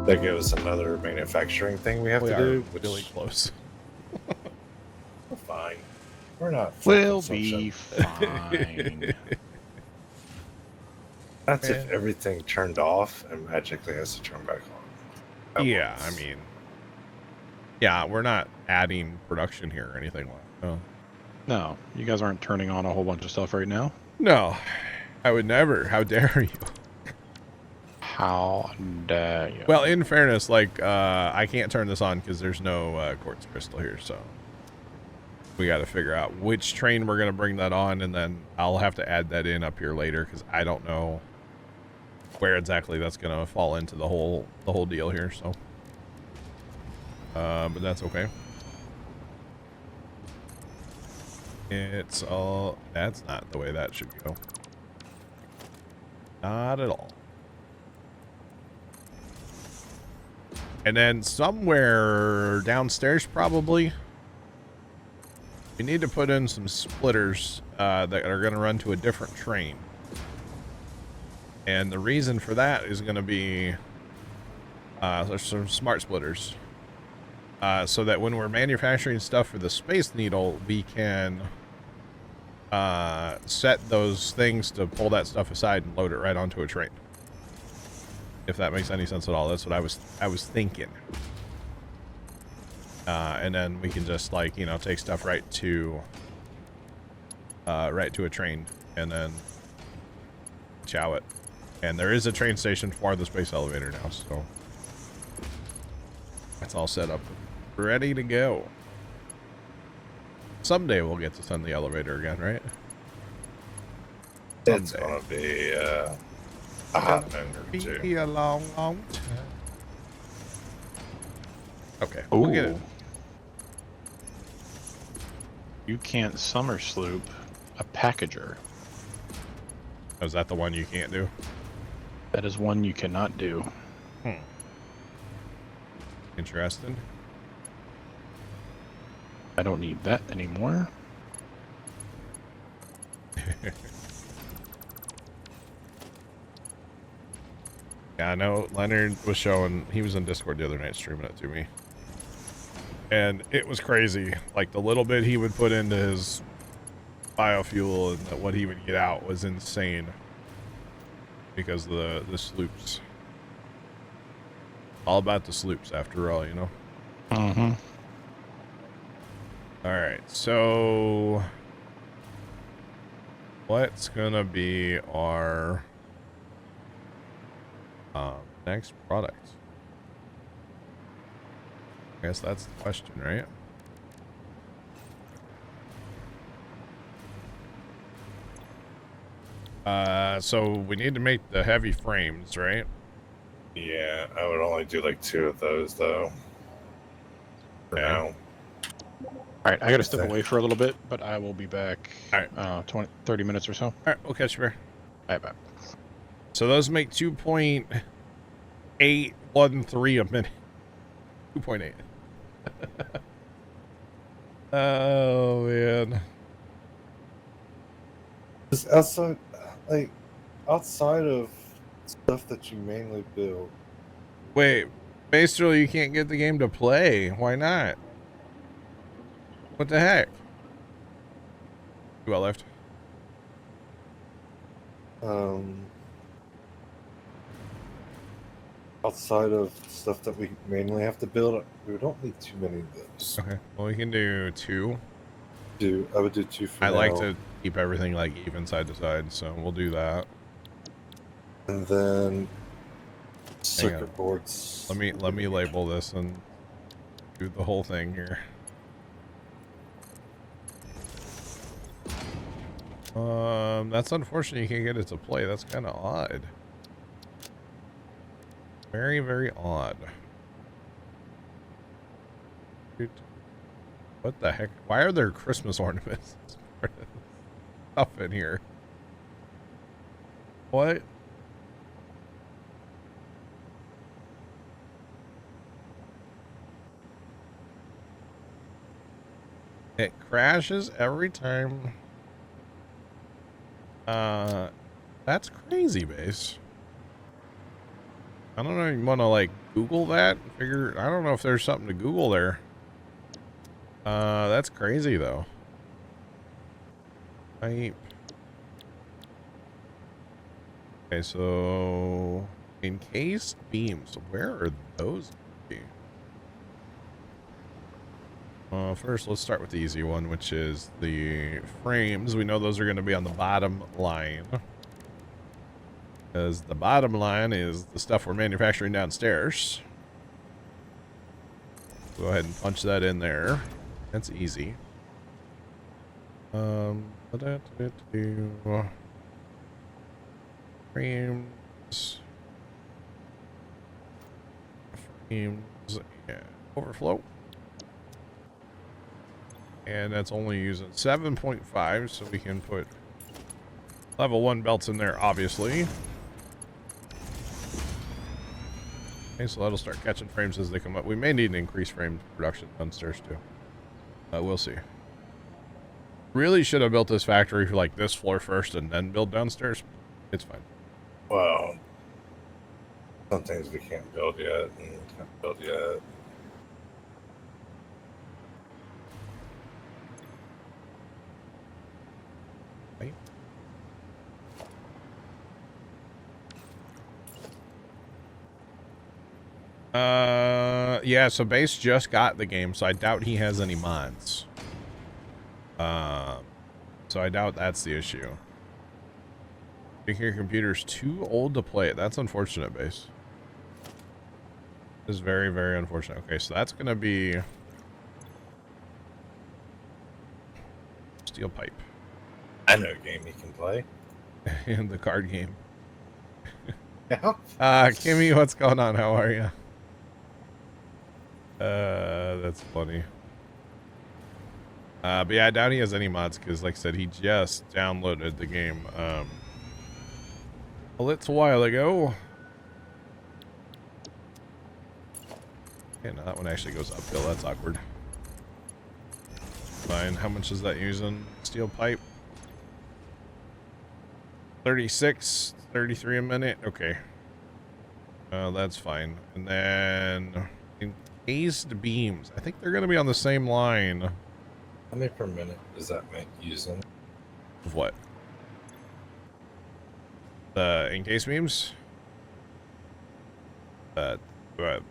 They give us another manufacturing thing we have We to are do, which really close. we're fine. We're not full We'll consumption. be fine. That's if Man. everything turned off and magically has to turn back on. at Yeah, once. I mean, yeah, we're not adding production here or anything like that. No. No, you guys aren't turning on a whole bunch of stuff right now. No, I would never. How dare you? How dare you? Well, in fairness, like, I can't turn this on because there's no quartz crystal here, so we got to figure out which train we're going to bring that on, and then I'll have to add that in up here later because I don't know where exactly that's going to fall into the whole deal here, so. But that's okay. It's all... That's not the way that should go. Not at all. And then somewhere downstairs, probably, we need to put in some splitters that are going to run to a different train. And the reason for that is going to be there's some smart splitters. So that when we're manufacturing stuff for the Space Needle, we can set those things to pull that stuff aside and load it right onto a train. If that makes any sense at all. That's what I was thinking. And then we can just, like, you know, take stuff right to a train and then chow it. And there is a train station for the space elevator now, so that's all set up, ready to go. Someday we'll get to send the elevator again, right? It's gonna be a hot minute or two. Be a long, long time. Okay, Ooh. we'll get it. You can't summer sloop a packager. Oh, is that the one you can't do? That is one you cannot do. Interesting. I don't need that anymore. Yeah, I know Leonard was showing, he was in Discord the other night streaming it to me. And it was crazy. Like, the little bit he would put into his biofuel and what he would get out was insane. Because of the sloops. All about the sloops, after all, you know? Mm-hmm. Alright, so... what's gonna be our... next product? I guess that's the question, right? So we need to make the heavy frames, right? Yeah, I would only do like 2 of those though. For Okay. now. Alright, I gotta step away for a little bit, but I will be back. Alright. 30 minutes or so. Alright, we'll catch you there. Alright, bye. So those make 2.813 a minute. 2.8. Oh, man. Just outside of stuff that you mainly build. Wait, basically you can't get the game to play. Why not? What the heck? Well left. Outside of stuff that we mainly have to build, we don't need too many of those. Okay, well we can do 2. I would do 2 for I now. like to keep everything like even side to side, so we'll do that. And then circuit boards. Let me label this and do the whole thing here. That's unfortunate you can't get it to play. That's kind of odd. Very, very odd. Dude, what the heck? Why are there Christmas ornaments up in here? What? It crashes every time. That's crazy, base. I don't know. You want to like Google that? Figure. I don't know if there's something to Google there. That's crazy though. Pipe. Okay, so encased beams. Where are those? First, let's start with the easy one, which is the frames. We know those are going to be on the bottom line. Because the bottom line is the stuff we're manufacturing downstairs. Go ahead and punch that in there. That's easy. Frames. Frames. Yeah. Overflow. And that's only using 7.5, so we can put level 1 belts in there, obviously. Okay, so that'll start catching frames as they come up. We may need an increased frame production downstairs, too. We'll see. Really should have built this factory for, like, this floor first and then build downstairs. It's fine. Well, some things we can't build yet and can't build yet. Yeah, so Base just got the game, so I doubt he has any mods. So I doubt that's the issue. I think your computer's too old to play it. That's unfortunate, Base. This is very, very unfortunate. Okay, so that's gonna be steel pipe. I know a game you can play. In the card game. Yeah. Kimmy, what's going on? How are you? That's funny. But yeah, I doubt he has any mods because, like I said, he just downloaded the game a little while ago. Okay, now that one actually goes uphill. That's awkward. Fine. How much is that using? Steel pipe. 36, 33 a minute. Okay. That's fine. And then encased beams. I think they're going to be on the same line. How many per minute is that meant using? Of what? The encased beams?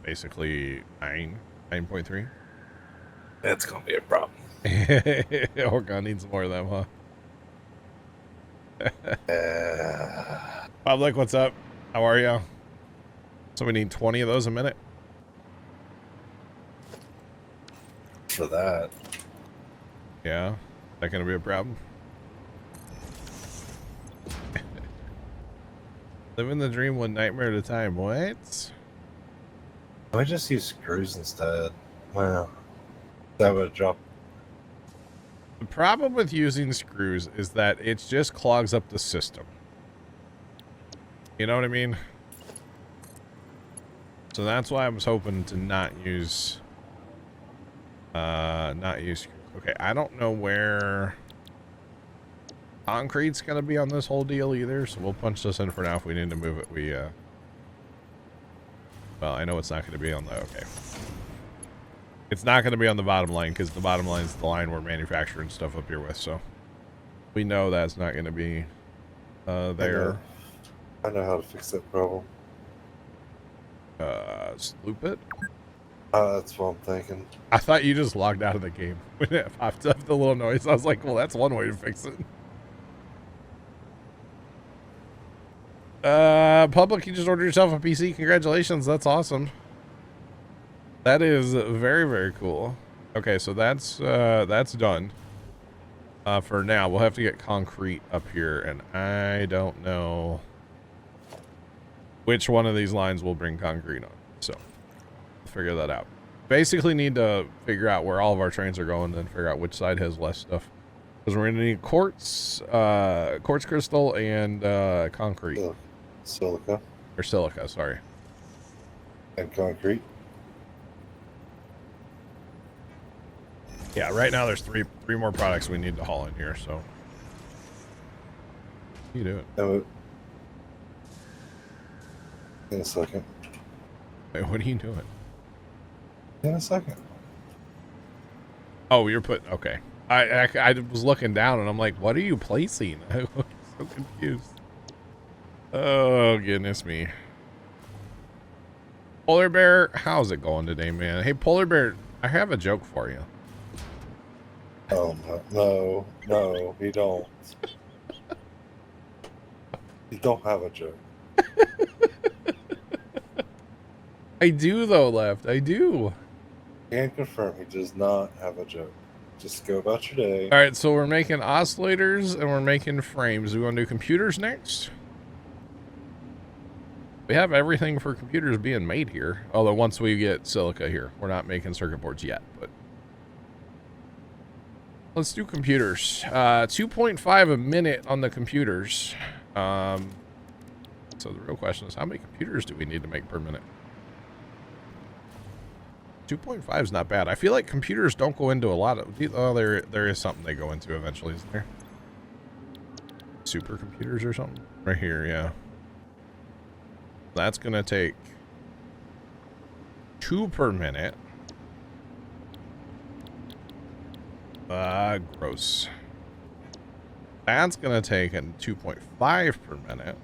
Basically 9.3. That's going to be a problem. Orgon needs more of them, huh? Public, what's up? How are you? So we need 20 of those a minute? For that. Yeah. Is that going to be a problem? Living the dream one nightmare at a time. What? I just use screws instead. Wow. That would drop. The problem with using screws is that it just clogs up the system. You know what I mean? So that's why I was hoping to not use screws. Okay, I don't know where concrete's gonna be on this whole deal either, so we'll punch this in for now. If we need to move it, well, I know it's not gonna be on the, okay. It's not gonna be on the bottom line, because the bottom line is the line we're manufacturing stuff up here with, so we know that's not gonna be there. I know how to fix that problem. Sloop it? That's what I'm thinking. I thought you just logged out of the game when it popped up the little noise. I was like, well, that's one way to fix it. Public, you just ordered yourself a PC. Congratulations. That's awesome. That is very, very cool. Okay, so that's done. For now, we'll have to get concrete up here, and I don't know which one of these lines will bring concrete on. So, we'll figure that out. Basically need to figure out where all of our trains are going and figure out which side has less stuff. Because we're going to need quartz crystal, and concrete. Silica. Or silica, sorry. And concrete. Yeah, right now there's three more products we need to haul in here, so. What are you doing? In a second. Wait, what are you doing? In a second. Oh, you're putting... Okay. I was looking down and I'm like, what are you placing? I was so confused. Oh, goodness me. Polar Bear, how's it going today, man? Hey, Polar Bear, I have a joke for you. Oh, no, you don't. You don't have a joke. I do, though, Left. I do. Can confirm he does not have a joke. Just go about your day. All right, so we're making oscillators and we're making frames. We want to do computers next? We have everything for computers being made here. Although once we get silica here, we're not making circuit boards yet, but let's do computers. 2.5 a minute on the computers. So the real question is, how many computers do we need to make per minute? 2.5 is not bad. I feel like computers don't go into a lot of... Oh, there is something they go into eventually, isn't there? Supercomputers or something? Right here, yeah. That's going to take 2 per minute. Gross. That's going to take a 2.5 per minute.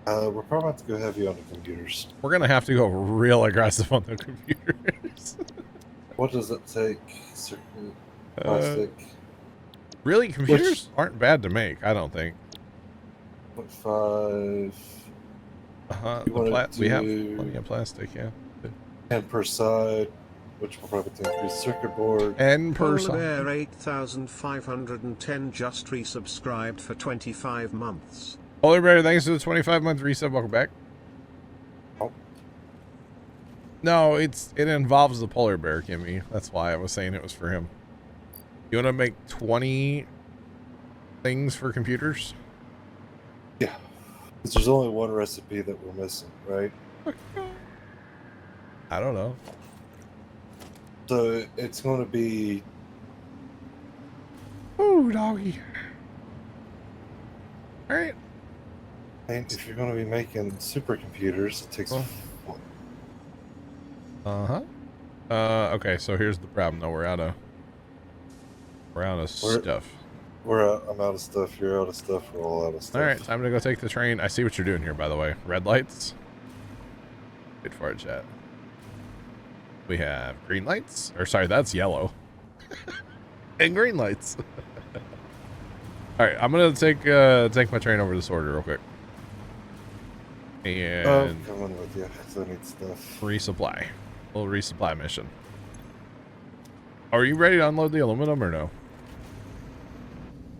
We're probably about to go heavy on the computers. We're going to have to go real aggressive on the computers. What does it take? Circuit, plastic. Really, computers aren't bad to make, I don't think. 0.5. We have plenty of plastic, yeah. 10 per side, which will probably increase circuit board. 10 per side. Polar Bear 8510 just resubscribed for 25 months. Polar Bear, thanks for the 25-month reset. Welcome back. Oh. No, it involves the Polar Bear, Kimmy. That's why I was saying it was for him. You want to make 20 things for computers? Yeah. Because there's only one recipe that we're missing, right? I don't know. So it's going to be... Ooh, doggy. All right. And if you're going to be making supercomputers, it takes... Okay, so here's the problem, though. We're out of stuff. I'm out of stuff. You're out of stuff. We're all out of stuff. All right, time to go take the train. I see what you're doing here, by the way. Red lights. Wait for it, chat. We have green lights. Or sorry, that's yellow. And green lights. All right, I'm gonna take my train over this order real quick. And coming with you. So I need stuff. Resupply. A little resupply mission. Are you ready to unload the aluminum or no?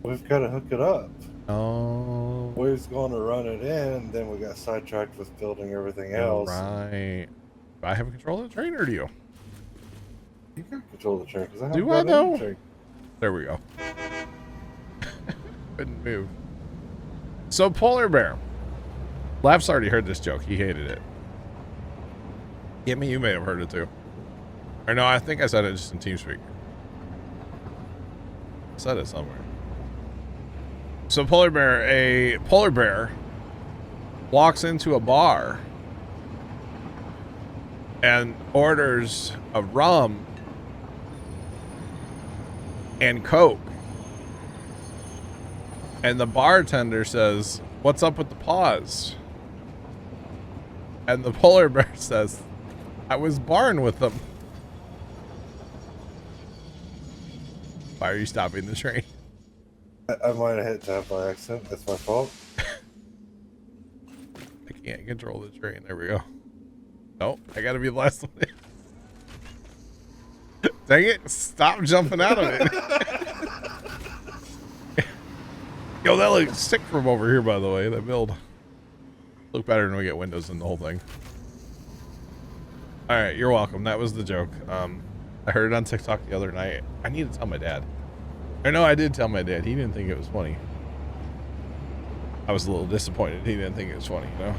We've got to hook it up. Oh. We was going to run it in, then we got sidetracked with building everything else. Right. Do I have control of the train or do you? You got control of the train. Cause Do I know? There we go. Couldn't move. So Polar Bear. Laugh's already heard this joke. He hated it. Gimme, you may have heard it too. Or no, I think I said it just in TeamSpeak. I said it somewhere. So a polar bear walks into a bar and orders a rum and Coke. And the bartender says, "What's up with the pause?" And the polar bear says, "I was barring with them." Why are you stopping the train? I might have hit that by accident. That's my fault. I can't control the train. There we go. Nope, I gotta be the last one in. Dang it, stop jumping out of it. Yo, that looks sick from over here, by the way, that build. Look better when we get windows in the whole thing. Alright, you're welcome. That was the joke. I heard it on TikTok the other night. I need to tell my dad. Or no, I did tell my dad. He didn't think it was funny. I was a little disappointed. He didn't think it was funny, you know?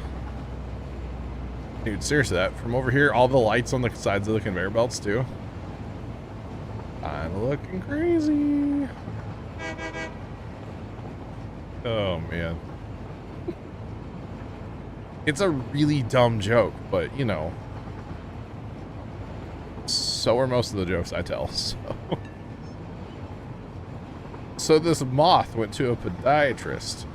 Dude, seriously, that from over here, all the lights on the sides of the conveyor belts, too. Kinda looking crazy. Oh, man. It's a really dumb joke, but you know, so are most of the jokes I tell. So this moth went to a podiatrist.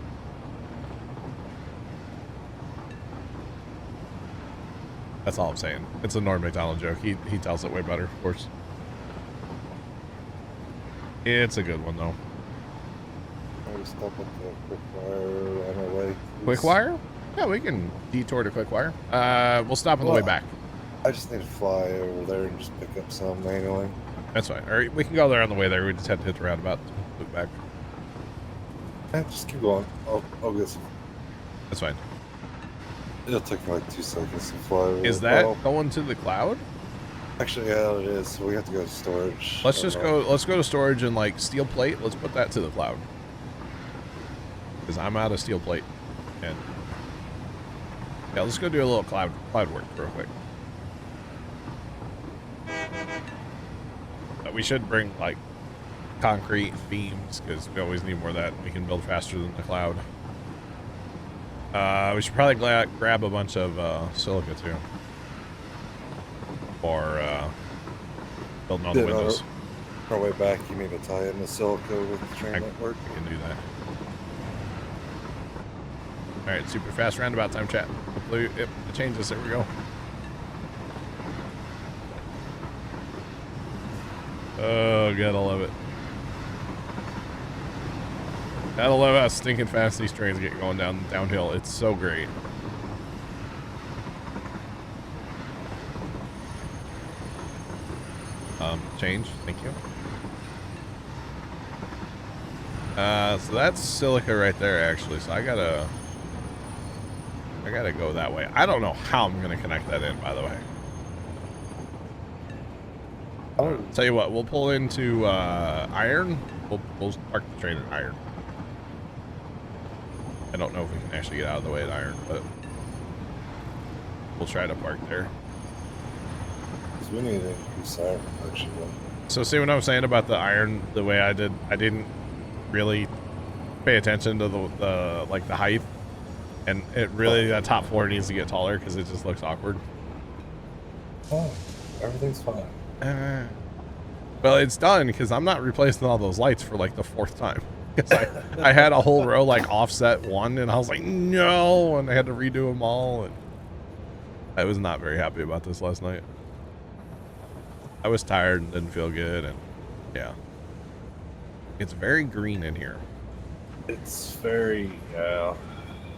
That's all I'm saying. It's a Norm Macdonald joke. He tells it way better, of course. It's a good one though. I stop at the quick wire on our way. Quick wire? Yeah, we can detour to quick wire. We'll stop on the way back. I just need to fly over there and just pick up some manually. That's fine. All right, we can go there on the way there. We just have to hit the roundabout to look back. Yeah, just keep going. I'll get some. That's fine. It'll take me like 2 seconds to fly over. Is that going to the cloud? Actually, yeah, it is. So we have to go to storage. Let's just go. Let's go to storage and like steel plate. Let's put that to the cloud. Because I'm out of steel plate. And yeah, let's go do a little cloud work real quick. But we should bring like concrete beams because we always need more of that. We can build faster than the cloud. We should probably grab a bunch of silica too. Or building on the windows. On our way back, you need to tie in the silica with the train network. We can do that. Alright, super fast roundabout time, chat. Hopefully it changes. There we go. Oh, gotta love it. Gotta love how stinking fast these trains get going downhill. It's so great. Change. Thank you. So that's silica right there, actually. So I gotta go that way. I don't know how I'm gonna connect that in, by the way. Tell you what, we'll pull into iron. We'll park the train at iron. I don't know if we can actually get out of the way at iron, but we'll try to park there. We need to increase iron production. So see what I'm saying about the iron? The way I did, I didn't really pay attention to the like the height, and it really that top floor needs to get taller because it just looks awkward. Oh, everything's fine. Well, it's done because I'm not replacing all those lights for like the 4th time. Because I had a whole row like offset one, and I was like, no, and I had to redo them all, and I was not very happy about this last night. I was tired and didn't feel good, and yeah. It's very green in here. It's very,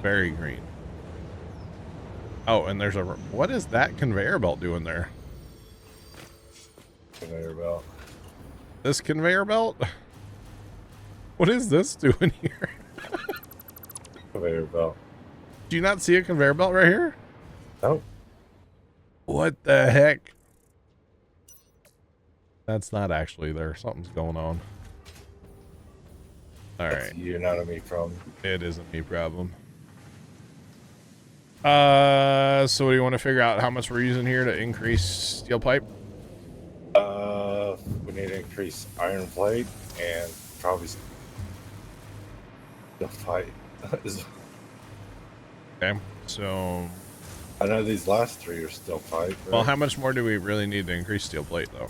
Very green. Oh, and there's what is that conveyor belt doing there? conveyor belt. This conveyor belt? What is this doing here? Conveyor belt. Do you not see a conveyor belt right here? Nope. What the heck? That's not actually there. Something's going on. All right. You're not a me problem. It is a me problem. So what do you want to figure out how much we're using here to increase steel pipe? We need to increase iron plate and probably the pipe. Okay, so I know these last three are still pipe. Right? well, how much more do we really need to increase steel plate though?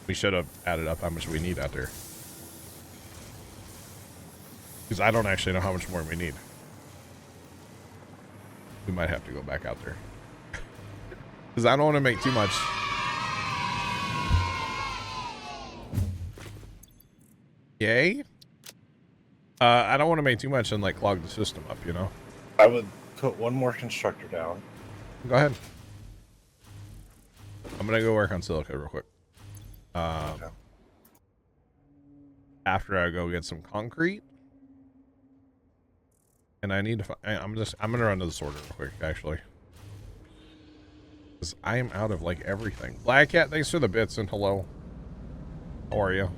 We should have added up how much we need out there. Because I don't actually know how much more we need. We might have to go back out there. Because I don't want to make too much. Yay? I don't want to make too much and like clog the system up, you know? I would put one more constructor down. Go ahead. I'm going to go work on silica real quick. Okay. After I go get some concrete. And I need to I'm going to run to the sorter real quick, actually. Because I am out of, like, everything. Black Cat, thanks for the bits and hello. How are you?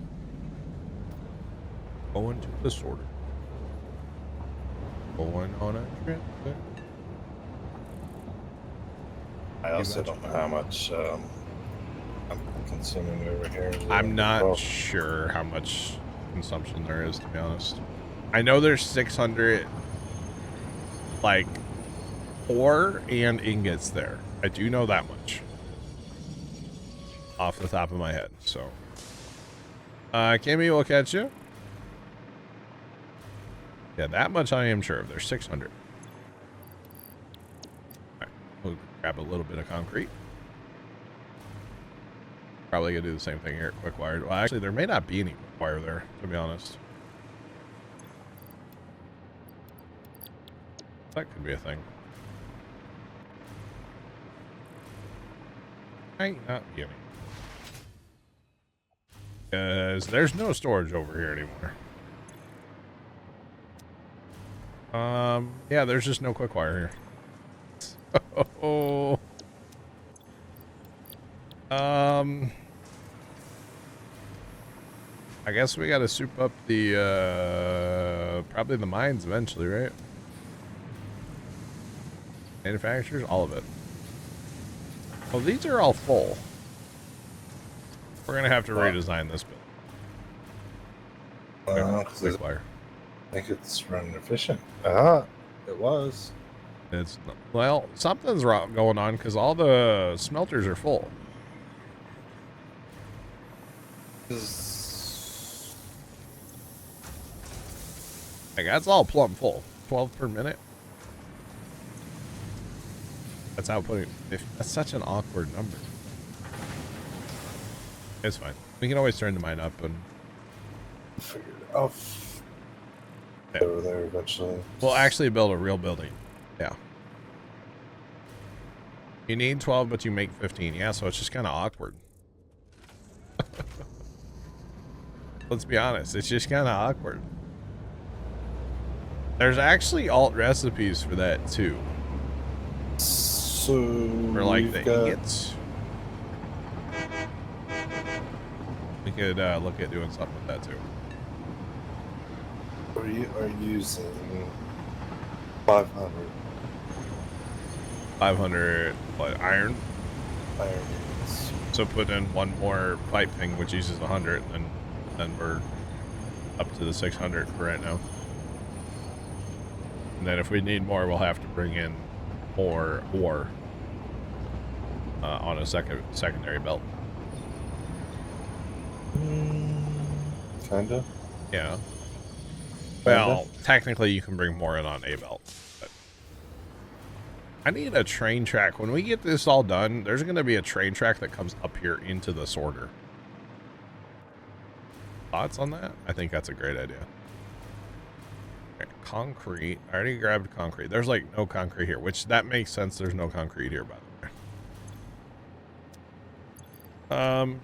Going to the sorter. Going on a trip. I also don't know how much I'm consuming over here. I'm not sure how much consumption there is, to be honest. I know there's 600 like ore and ingots there. I do know that much off the top of my head. So, Kimmy will catch you. Yeah, that much I am sure of. There's 600. All right, we'll grab a little bit of concrete. Probably gonna do the same thing here at quick wire. Well, actually, there may not be any quick wire there, to be honest. That could be a thing. Might not be any. Because there's no storage over here anymore. Yeah, there's just no quick wire here. Oh. I guess we gotta soup up the, probably the mines eventually, right? Manufacturers, all of it. Well, these are all full. We're gonna have to redesign this build. Quick wire. I think it's running efficient. Ah, it was. It's not, well, something's wrong going on because all the smelters are full. Like that's all plumb full. 12 per minute. That's outputting. That's such an awkward number. It's fine. We can always turn the mine up and Figured it out. Over there eventually. we'll actually build a real building. Yeah. You need 12, but you make 15. Yeah, so it's just kind of awkward. Let's be honest. It's just kind of awkward. There's actually alt recipes for that too. So For like we've the got- ingots. We could look at doing something with that too. We are using 500 500 what, iron. iron ingots. So put in one more pipe thing which uses 100, and then we're up to the 600 for right now. And then if we need more, we'll have to bring in more ore on a secondary belt. Kinda. Yeah. Well, technically you can bring more in on a belt. But I need a train track. When we get this all done, there's going to be a train track that comes up here into the sorter. Thoughts on that? I think that's a great idea. Okay, concrete. I already grabbed concrete. There's like no concrete here, which that makes sense. There's no concrete here, by the way.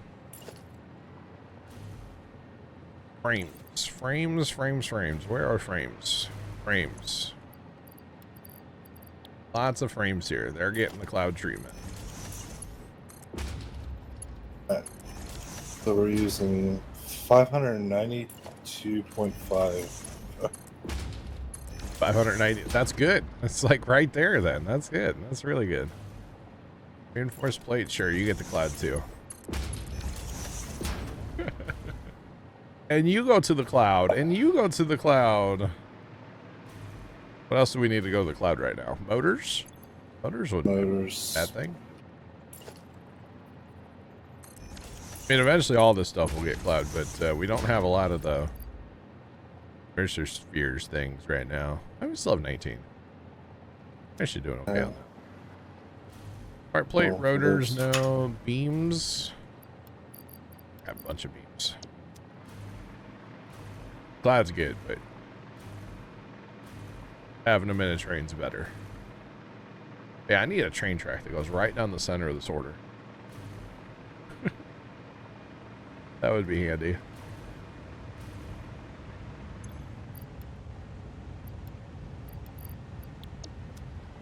Frames. Where are frames? Frames. Lots of frames here. They're getting the cloud treatment. So we're using 592.5. 590. That's good. That's like right there then. That's good. That's really good. Reinforced plate. Sure, you get the cloud too. And you go to the cloud. And you go to the cloud. What else do we need to go to the cloud right now? Motors? Motors would be that thing. I mean, eventually all this stuff will get cloud, but we don't have a lot of the Mercer spheres things right now. I still have 19. I should do it okay on that. Part plate, rotors, no. Beams. Got a bunch of beams. Cloud's good, but having them in a train's better. Yeah, I need a train track that goes right down the center of the sorter. That would be handy.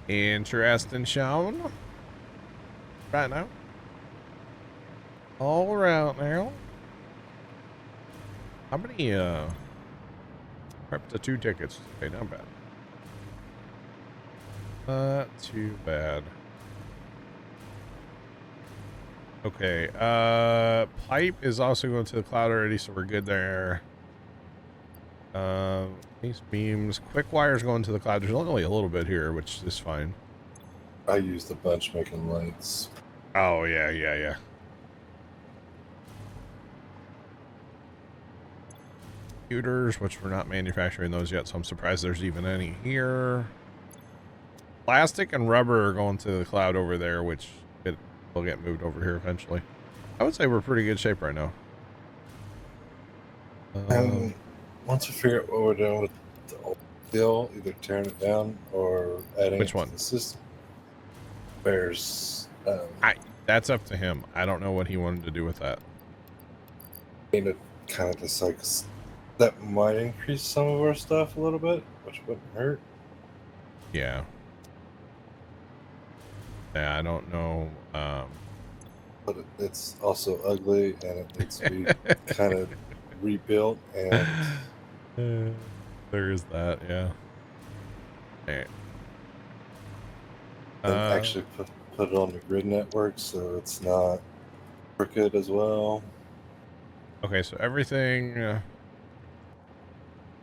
Interesting, Sean. Right now. All right now. How many, up to 2 tickets. Okay, not bad. Not too bad. Okay, pipe is also going to the cloud already, so we're good there. These beams, quick wires going to the cloud. There's only a little bit here, which is fine. I used a bunch making lights. Oh, yeah. Computers, which we're not manufacturing those yet, so I'm surprised there's even any here. Plastic and rubber are going to the cloud over there, which it will get moved over here eventually. I would say we're pretty good shape right now. And once we figure out what we're doing with the old deal, either tearing it down or adding Which it to one? the system, there's That's up to him. I don't know what he wanted to do with that. kind of just like that might increase some of our stuff a little bit, which wouldn't hurt. Yeah. Yeah, I don't know. But it's also ugly, and it needs to be kind of rebuilt. And There is that, yeah. Alright. actually put it on the grid network so it's not crooked as well. Okay, so everything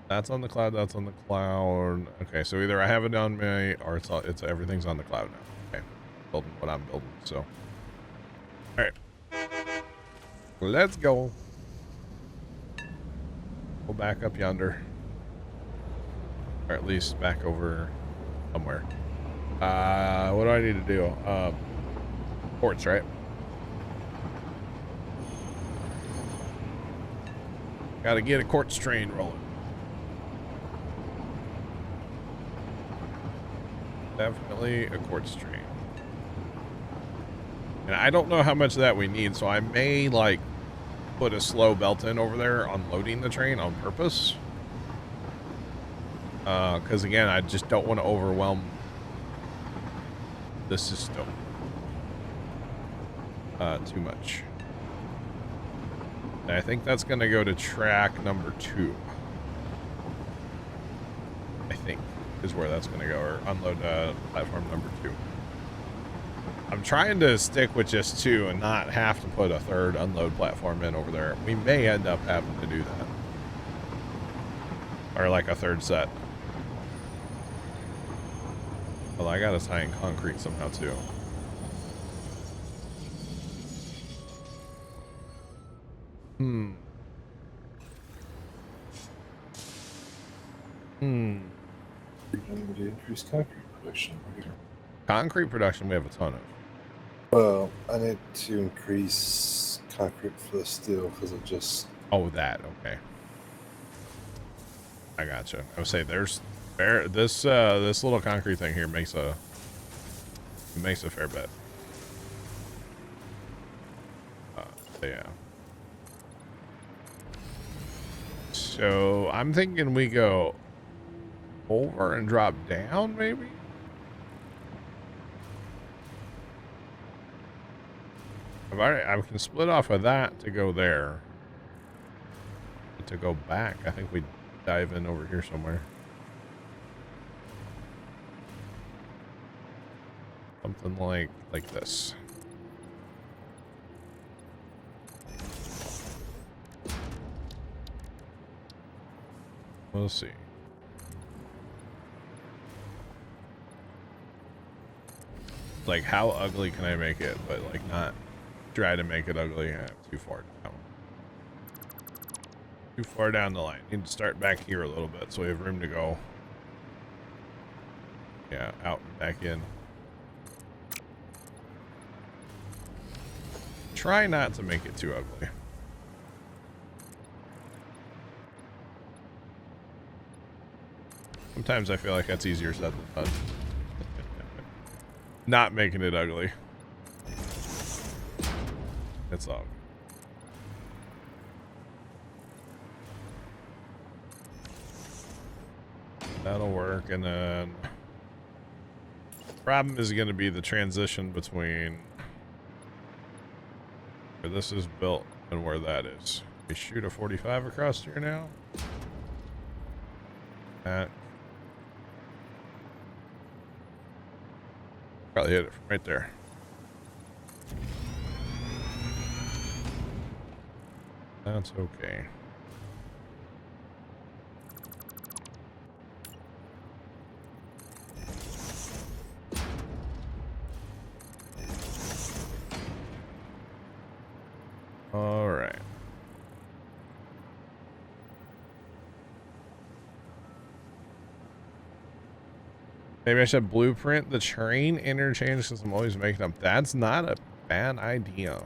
that's on the cloud. That's on the cloud. Okay, so either I have it on me or it's everything's on the cloud now. Okay, building what I'm building. So, all right, let's go. Go back up yonder, or at least back over somewhere. What do I need to do? Ports, right? Got to get a quartz train rolling. Definitely a quartz train. And I don't know how much of that we need, so I may, like, put a slow belt in over there on loading the train on purpose. Because, again, I just don't want to overwhelm the system too much. And I think that's going to go to track number 2. I think is where that's going to go, or unload platform number 2. I'm trying to stick with just 2 and not have to put a third unload platform in over there. We may end up having to do that. Or like a third set. Well, I got to tie in concrete somehow too. And to increase concrete production. Concrete production we have a ton of. Well, I need to increase concrete for the steel because it just. Oh, that, okay. I gotcha. I would say this little concrete thing here makes a fair bet. Yeah. So I'm thinking we go over and drop down, maybe. I can split off of that to go there. But to go back, I think we dive in over here somewhere. Something like this. We'll see. Like, how ugly can I make it, but like not try to make it ugly too far down. Too far down the line. Need to start back here a little bit so we have room to go. Yeah, out and back in. Try not to make it too ugly. Sometimes I feel like that's easier said than done. Not making it ugly. It's all good. That'll work, and then problem is going to be the transition between where this is built and where that is. We shoot a 45 across here now. That probably hit it from right there. That's okay. Maybe I should blueprint the train interchange since I'm always making them. That's not a bad idea.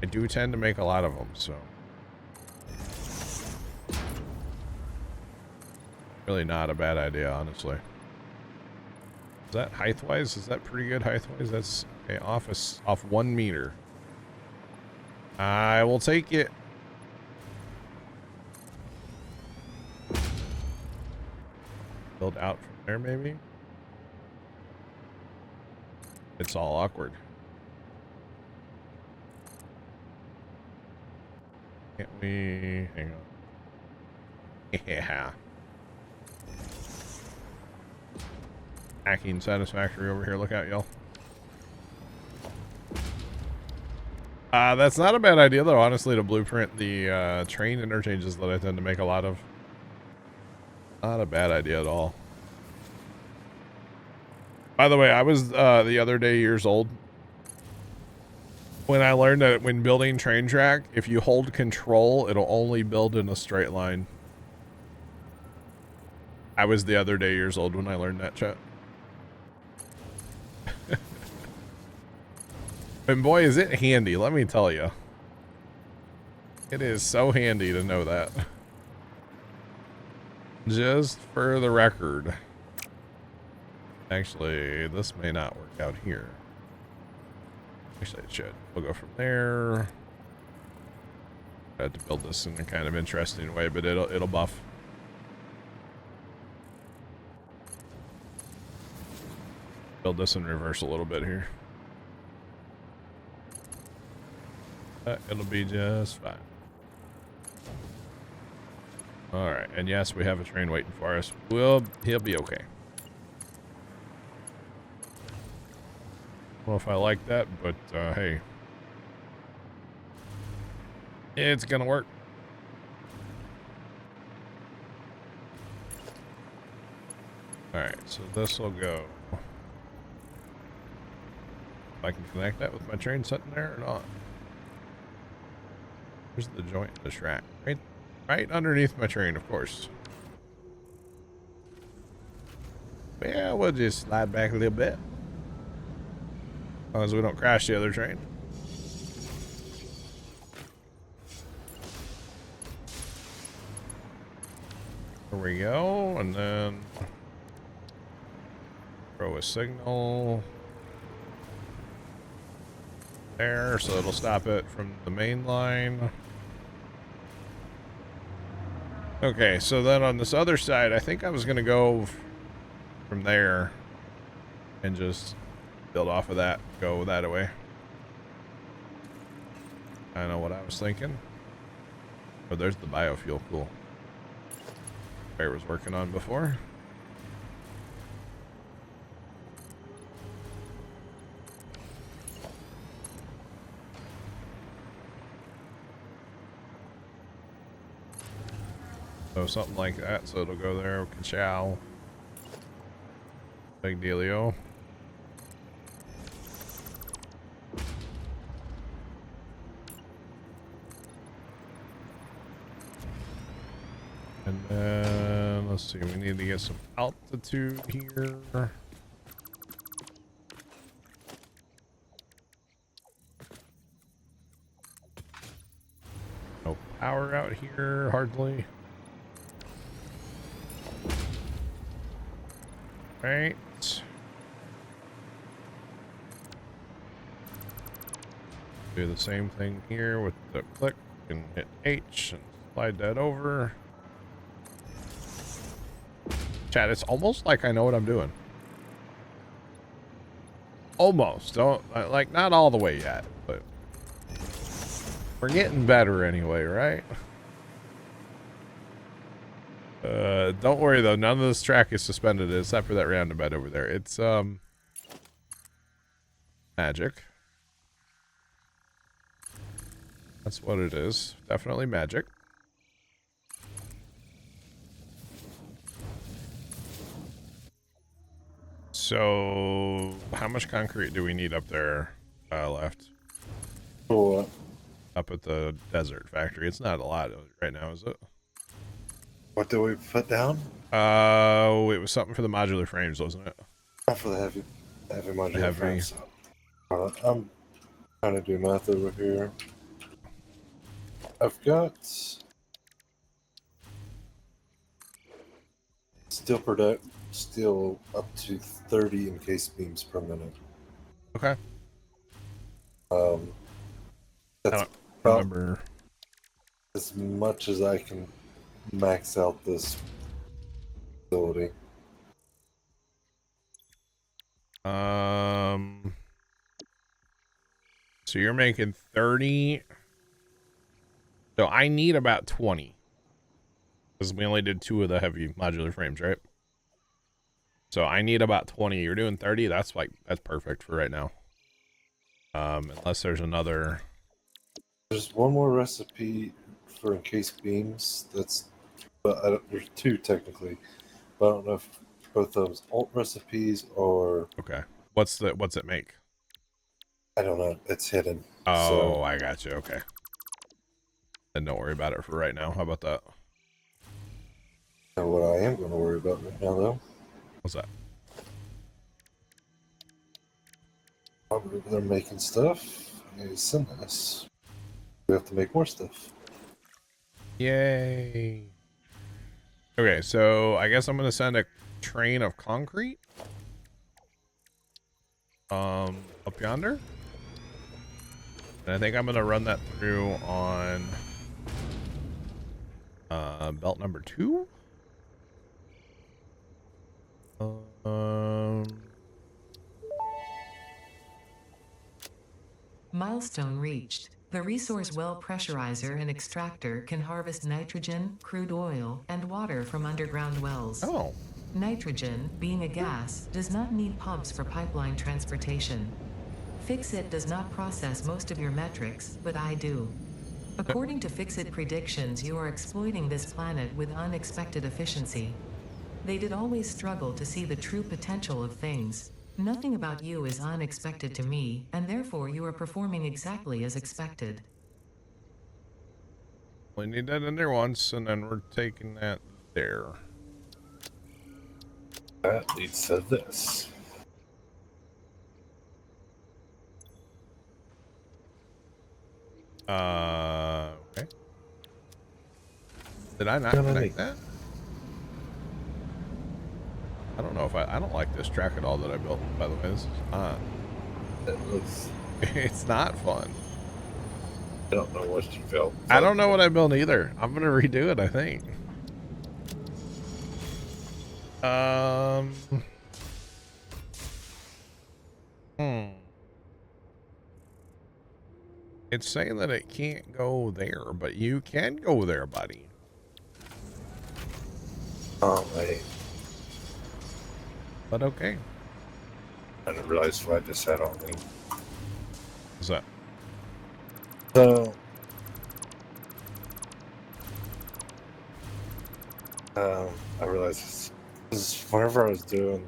I do tend to make a lot of them, so. Really not a bad idea, honestly. Is that height-wise? Is that pretty good height-wise? That's okay, off 1 meter. I will take it. Build out from there, maybe? It's all awkward. Can't we... Hang on. Yeah. Hacking Satisfactory over here. Look out, y'all. That's not a bad idea, though, honestly, to blueprint the train interchanges that I tend to make a lot of. Not a bad idea at all. By the way, I was the other day years old when I learned that when building train track, if you hold control, it'll only build in a straight line. I was the other day years old when I learned that, chat. And boy, is it handy, let me tell you. It is so handy to know that. Just for the record. Actually, this may not work out here. Actually, it should. We'll go from there. I had to build this in a kind of interesting way, but it'll buff. Build this in reverse a little bit here. It'll be just fine. Alright, and yes, we have a train waiting for us. He'll be okay. Well, if I like that, but hey. It's gonna work. Alright, so this will go. If I can connect that with my train sitting there or not. Where's the joint in the track? Right underneath my train, of course. Yeah, we'll just slide back a little bit. As long as we don't crash the other train. There we go, and then throw a signal there, so it'll stop it from the main line. Okay, so then on this other side, I think I was gonna go from there and just build off of that, go that way. I know what I was thinking. Oh, there's the biofuel, cool. I was working on before. So something like that, so it'll go there, ka-chow. Big dealio. And then, let's see, we need to get some altitude here. No power out here, hardly. Right. Do the same thing here with the click and hit H and slide that over. Chat, it's almost like I know what I'm doing. Almost. Don't, like, not all the way yet, but we're getting better anyway, right? Don't worry though, none of this track is suspended except for that roundabout over there. It's magic. That's what it is. Definitely magic. So, how much concrete do we need up there left? For what? Up at the desert factory. It's not a lot right now, is it? What did we put down? It was something for the modular frames, wasn't it? Not for the heavy modular Heavy. frames. I'm trying to do math over here. I've got steel up to 30 encased beams per minute. Okay. I That's don't about remember. as much as I can max out this facility. So you're making 30. So I need about 20. Because we only did 2 of the heavy modular frames, right? So I need about 20. You're doing 30. That's perfect for right now. Unless there's another. There's one more recipe for encased beams. There's 2 technically, but I don't know if both of those alt recipes or Okay. What's it make? I don't know. It's hidden. Oh, So I got you. Okay. Then don't worry about it for right now. How about that? what I am going to worry about right now, though, What's that? probably they're making stuff. Is send us. We have to make more stuff. Yay. Okay, so I guess I'm gonna send a train of concrete. Up yonder. And I think I'm gonna run that through on belt number 2. Milestone reached. The resource well pressurizer and extractor can harvest nitrogen, crude oil, and water from underground wells. Oh. Nitrogen, being a gas, does not need pumps for pipeline transportation. Fixit does not process most of your metrics, but I do. According to Fixit predictions, you are exploiting this planet with unexpected efficiency. They did always struggle to see the true potential of things. Nothing about you is unexpected to me, and therefore you are performing exactly as expected. We need that in there once, and then we're taking that there. That leads to this. Okay. Did I not connect that? I don't know if I don't like this track at all that I built, by the way. This is not. It looks. It's not fun. I don't know what you built. I don't know what I built either. I'm gonna redo it, I think. It's saying that it can't go there, but you can go there, buddy. Oh, wait. But okay. I didn't realize what I just had on me. What's that? So, I realized this is whenever I was doing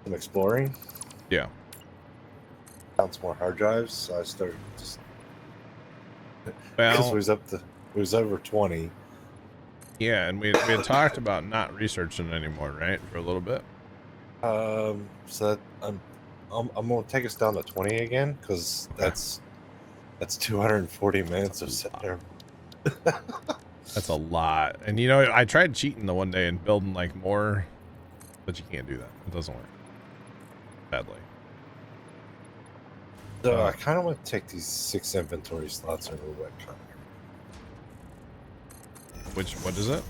some exploring, Yeah. found some more hard drives, so I started just because Well, it was over 20. yeah, and we had talked about not researching anymore, right? For a little bit. So that I'm gonna take us down to 20 again because that's 240 minutes of sitting there. That's a lot. And you know, I tried cheating the one day and building like more, but you can't do that. It doesn't work. Sadly. So I kind of want to take these 6 inventory slots over wet concrete. What is it?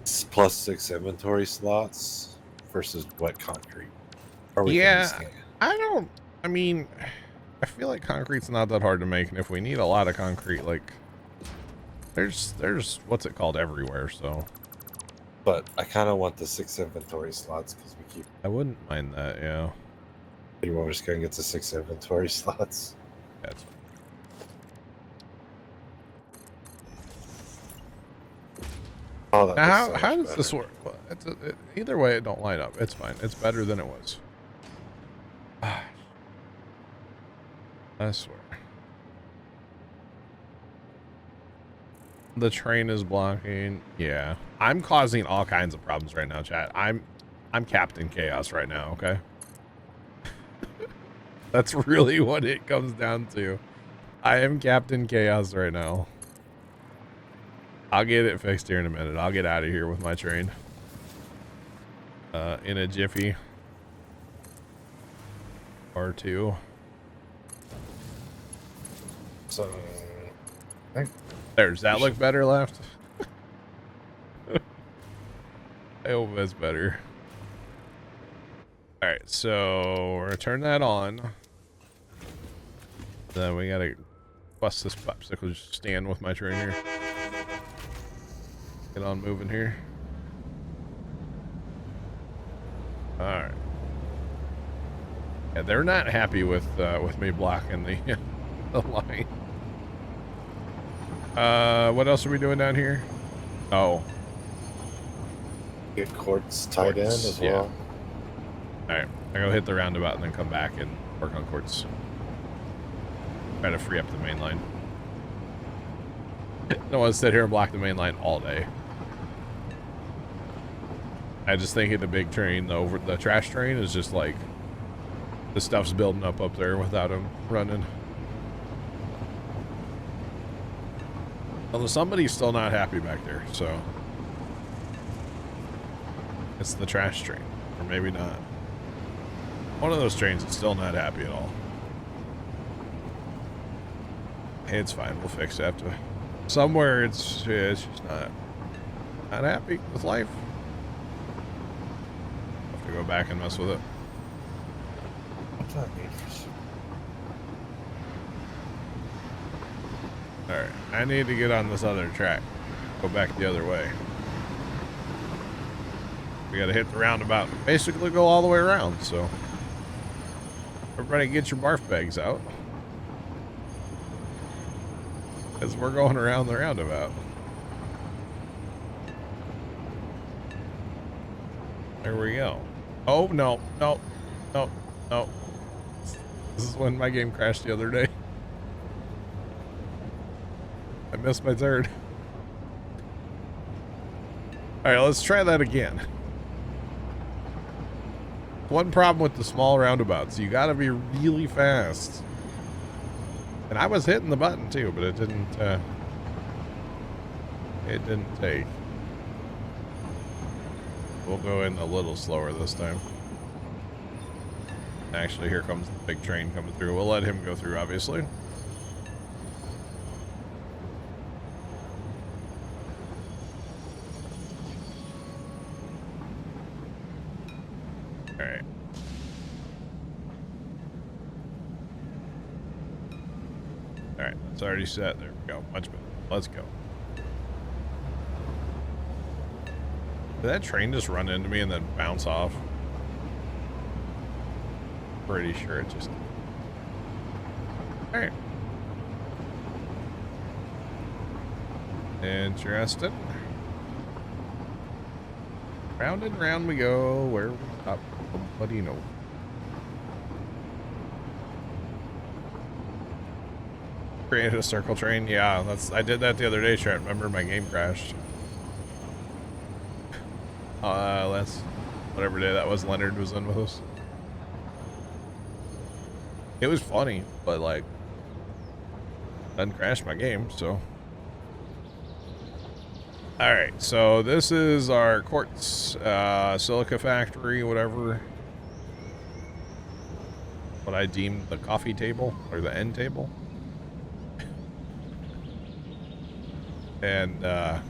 It's plus 6 inventory slots versus wet concrete. Yeah, I mean, I feel like concrete's not that hard to make, and if we need a lot of concrete, like, there's what's it called everywhere, so. But I kind of want the 6 inventory slots because we keep. I wouldn't mind that, yeah. You want just gonna get the 6 inventory slots? That's fine. Oh, Now, how does this work? Well, either way, it don't line up. It's fine. It's better than it was. I swear. The train is blocking. Yeah. I'm causing all kinds of problems right now, chat. I'm Captain Chaos right now, okay? That's really what it comes down to. I am Captain Chaos right now. I'll get it fixed here in a minute. I'll get out of here with my train. In a jiffy. Or two. So, I think Does that look better left? I hope that's better. Alright, so we're gonna turn that on. Then we gotta bust this popsicle stand with my train here. Get on moving here. Alright. Yeah, they're not happy with me blocking the, the line. What else are we doing down here? Oh. get courts tied in as yeah. well. Alright, I'm gonna hit the roundabout and then come back and work on courts. Try to free up the main line. Don't want to sit here and block the main line all day. I just think the big train, the trash train, is just like the stuff's building up there without him running. Although somebody's still not happy back there, so it's the trash train, or maybe not. One of those trains is still not happy at all. Hey, it's fine. We'll fix it after. Somewhere it's just not happy with life. Have to go back and mess with it. What's that mean for some- Alright, I need to get on this other track. Go back the other way. We gotta hit the roundabout. Basically go all the way around, so. Everybody get your barf bags out. Because we're going around the roundabout. There we go. Oh, no, no, no, no. This is when my game crashed the other day. I missed my turn. Alright, let's try that again. One problem with the small roundabouts, you gotta be really fast. And I was hitting the button too, but it didn't take. We'll go in a little slower this time. Actually, here comes the big train coming through. We'll let him go through, obviously. Alright. Alright, it's already set. There we go. Much better. Let's go. Did that train just run into me and then bounce off? Pretty sure it just... Alright. Interesting. Round and round we go. Where we stop? What do you know? Created a circle train. Yeah, I did that the other day, Trent. Remember my game crashed. Last whatever day that was, Leonard was in with us. It was funny, but like doesn't crash my game, so. Alright, so this is our quartz silica factory, whatever. What I deemed the coffee table or the end table. And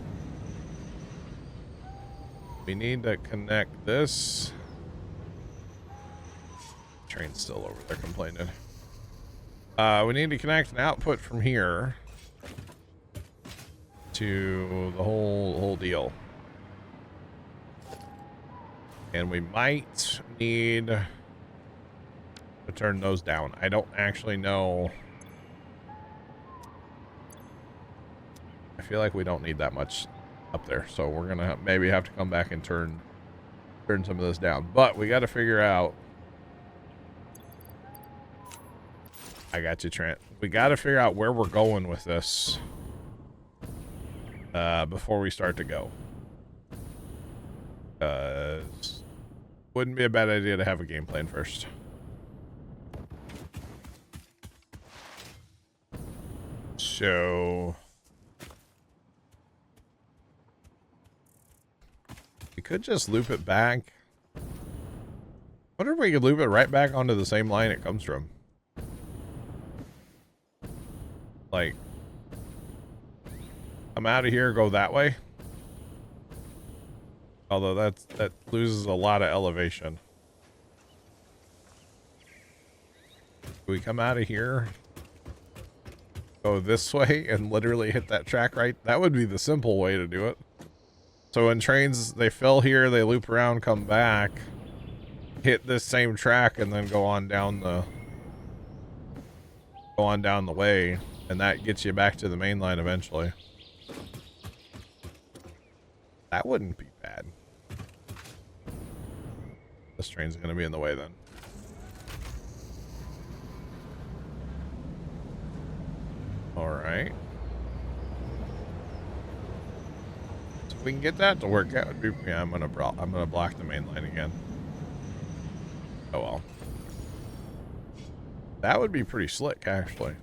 we need to connect this. Train's still over there complaining. We need to connect an output from here to the whole deal. And we might need to turn those down. I don't actually know. I feel like we don't need that much up there, so we're gonna maybe have to come back and turn some of this down. But we got to figure out. I got you, Trent. We got to figure out where we're going with this. before we start to go. Wouldn't be a bad idea to have a game plan first. So we could just loop it back. Wonder if we could loop it right back onto the same line it comes from. Like, come out of here, go that way. Although that loses a lot of elevation. We come out of here, go this way, and literally hit that track right. That would be the simple way to do it. So when trains, they fill here, they loop around, come back, hit this same track, and then go on down the way, and that gets you back to the main line eventually. That wouldn't be bad. This train's gonna be in the way then. All right. So if we can get that to work out, yeah, I'm gonna block the main line again. Oh well. That would be pretty slick, actually.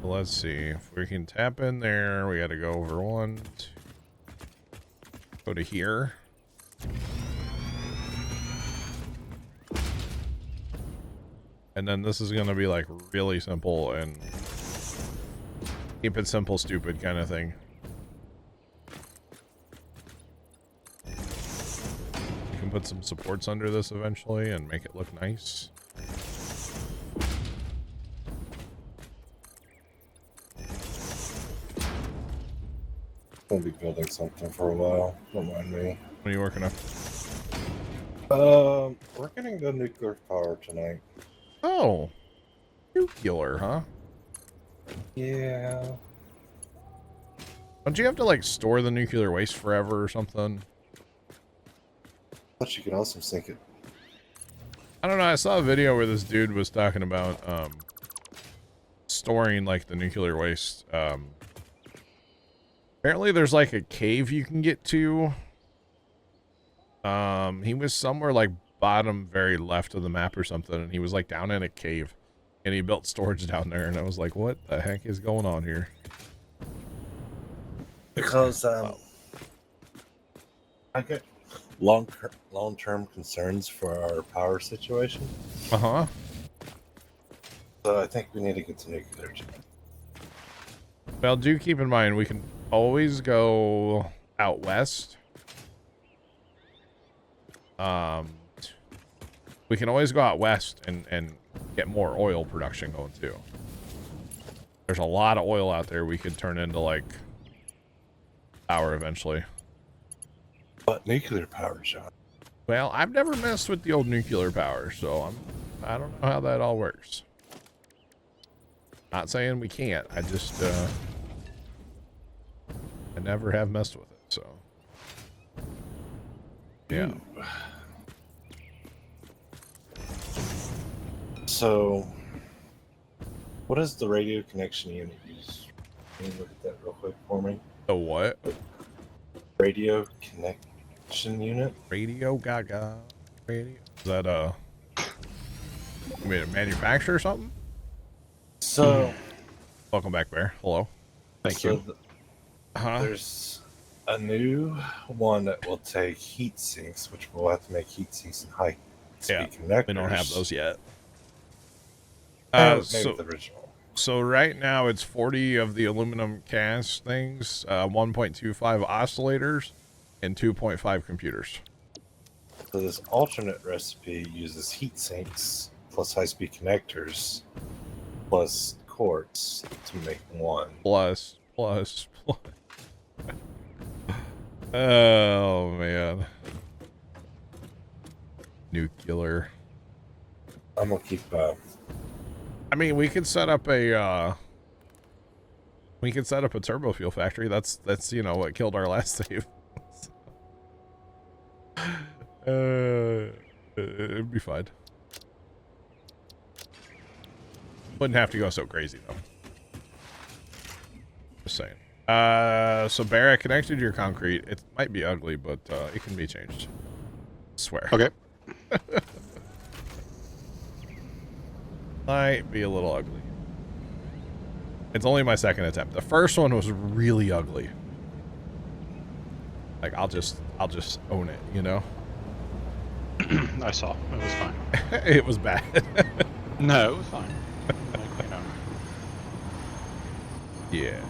Let's see if we can tap in there. We got to go over 1, 2, go to here. And then this is going to be like really simple and keep it simple, stupid kind of thing. You can put some supports under this eventually and make it look nice. Gonna be building something for a while. Don't mind me. What are you working on? We're getting the nuclear power tonight. Oh, nuclear, huh? Yeah. Don't you have to like store the nuclear waste forever or something? But you can also sink it. I don't know. I saw a video where this dude was talking about storing like the nuclear waste. Apparently there's like a cave you can get to. He was somewhere like bottom very left of the map or something, and he was like down in a cave, and he built storage down there, and I was like, what the heck is going on here? Because I get long-term concerns for our power situation. Uh-huh. So I think we need to get to nuclear. Well, do keep in mind, we can always go out west. We can always go out west and get more oil production going too. There's a lot of oil out there we could turn into like power eventually. But nuclear power, John. Well, I've never messed with the old nuclear power, so I don't know how that all works. Not saying we can't. I just I never have messed with it, so yeah. Ooh. So, what is the radio connection unit use? Can you look at that real quick for me? The what? Radio connection unit? Radio Gaga. Radio. Is that you made a manufacturer or something? So, Welcome back, Bear. Hello. Thank you. There's a new one that will take heat sinks, which we'll have to make heat sinks and high speed Yeah, connectors. we don't have those yet. Maybe So the original. So right now it's 40 of the aluminum cast things, 1.25 oscillators, and 2.5 computers. So this alternate recipe uses heat sinks plus high-speed connectors plus quartz to make one. Plus. Oh, man. Nuclear. I'm gonna keep. I mean, we could set up a turbo fuel factory. That's you know what killed our last save. It'd be fine. Wouldn't have to go so crazy though. Just saying. So Bear, I connected your concrete. It might be ugly, but it can be changed. Swear. Okay. Might be a little ugly. It's only my second attempt. The first one was really ugly. Like I'll just own it, you know? I saw. It was fine. It was bad. No, it was fine. Like, you know. Yeah.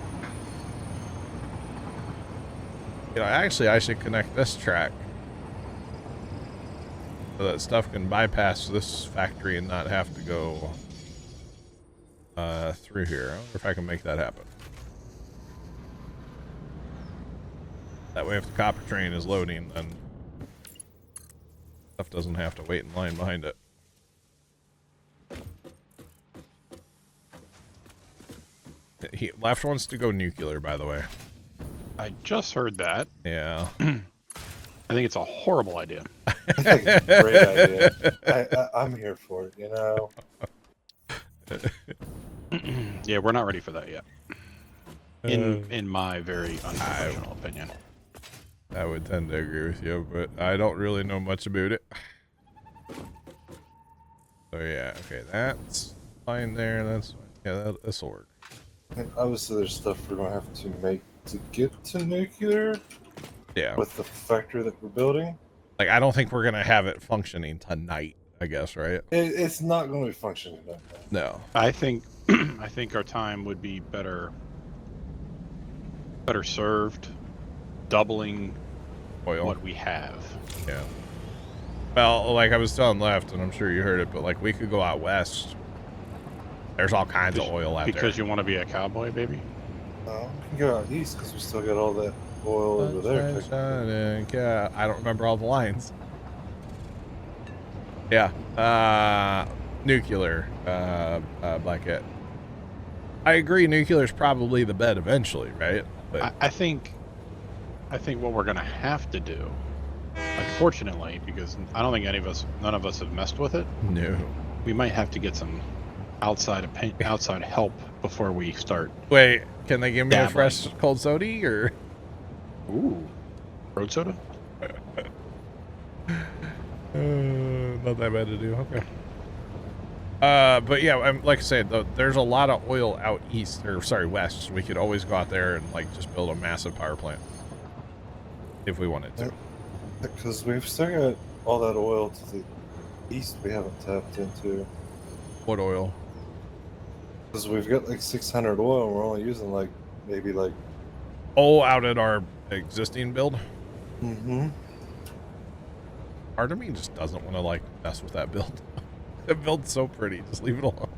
You know, actually I should connect this track so that stuff can bypass this factory and not have to go through here. I wonder if I can make that happen. That way if the copper train is loading, then stuff doesn't have to wait in line behind it. Left wants to go nuclear, by the way. I just heard that. Yeah. I think it's a horrible idea. I think it's a great idea. I'm here for it, you know. Yeah, we're not ready for that yet. In my very unprofessional opinion. I would tend to agree with you, but I don't really know much about it. So yeah, okay, that's fine there. That's fine. Yeah, this'll work. And obviously, there's stuff we're gonna have to make to get to nuclear. Yeah. With the factory that we're building. Like, I don't think we're gonna have it functioning tonight, I guess, right? It's not going to be functioning tonight. No. I think our time would be better served doubling Oil. what we have. Yeah. Well, like I was telling Left, and I'm sure you heard it, but like we could go out west. There's all kinds of oil out there. Because you want to be a cowboy, baby? We can go out east because we still got all that oil over there. Yeah, I don't remember all the lines. Yeah. Nuclear. Blackette. I agree. Nuclear is probably the bet eventually, right? But I think what we're gonna have to do, unfortunately, because I don't think none of us have messed with it. no. We might have to get some outside help before we start. Wait, can they give me a Dabbling. fresh cold soda or? Ooh, road soda. Not that bad to do. Okay. But yeah, like I said, there's a lot of oil out east, or sorry, west. We could always go out there and like just build a massive power plant if we wanted to. Because we've still got all that oil to the east we haven't tapped into. What oil? Because we've got like 600 oil and we're only using like maybe like. Oh, out at our existing build. Mm-hmm. Part of me just doesn't want to like mess with that build. That build's so pretty. Just leave it alone.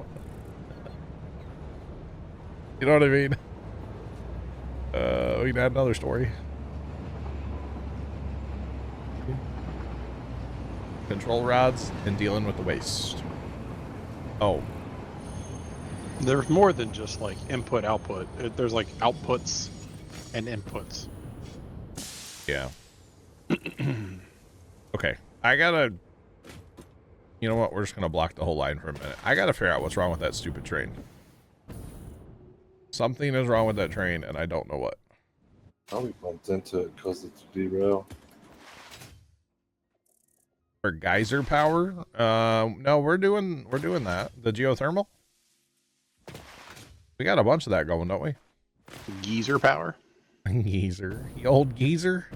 You know what I mean? We can add another story. Control rods and dealing with the waste. Oh. There's more than just like input output. There's like outputs and inputs. Yeah. Okay. I gotta... You know what? We're just gonna block the whole line for a minute. I gotta figure out what's wrong with that stupid train. Something is wrong with that train, and I don't know what. Probably bumped into it because it's derail. For geyser power? No, we're doing that. The geothermal? We got a bunch of that going, don't we? Geezer power. Geezer. The old geezer?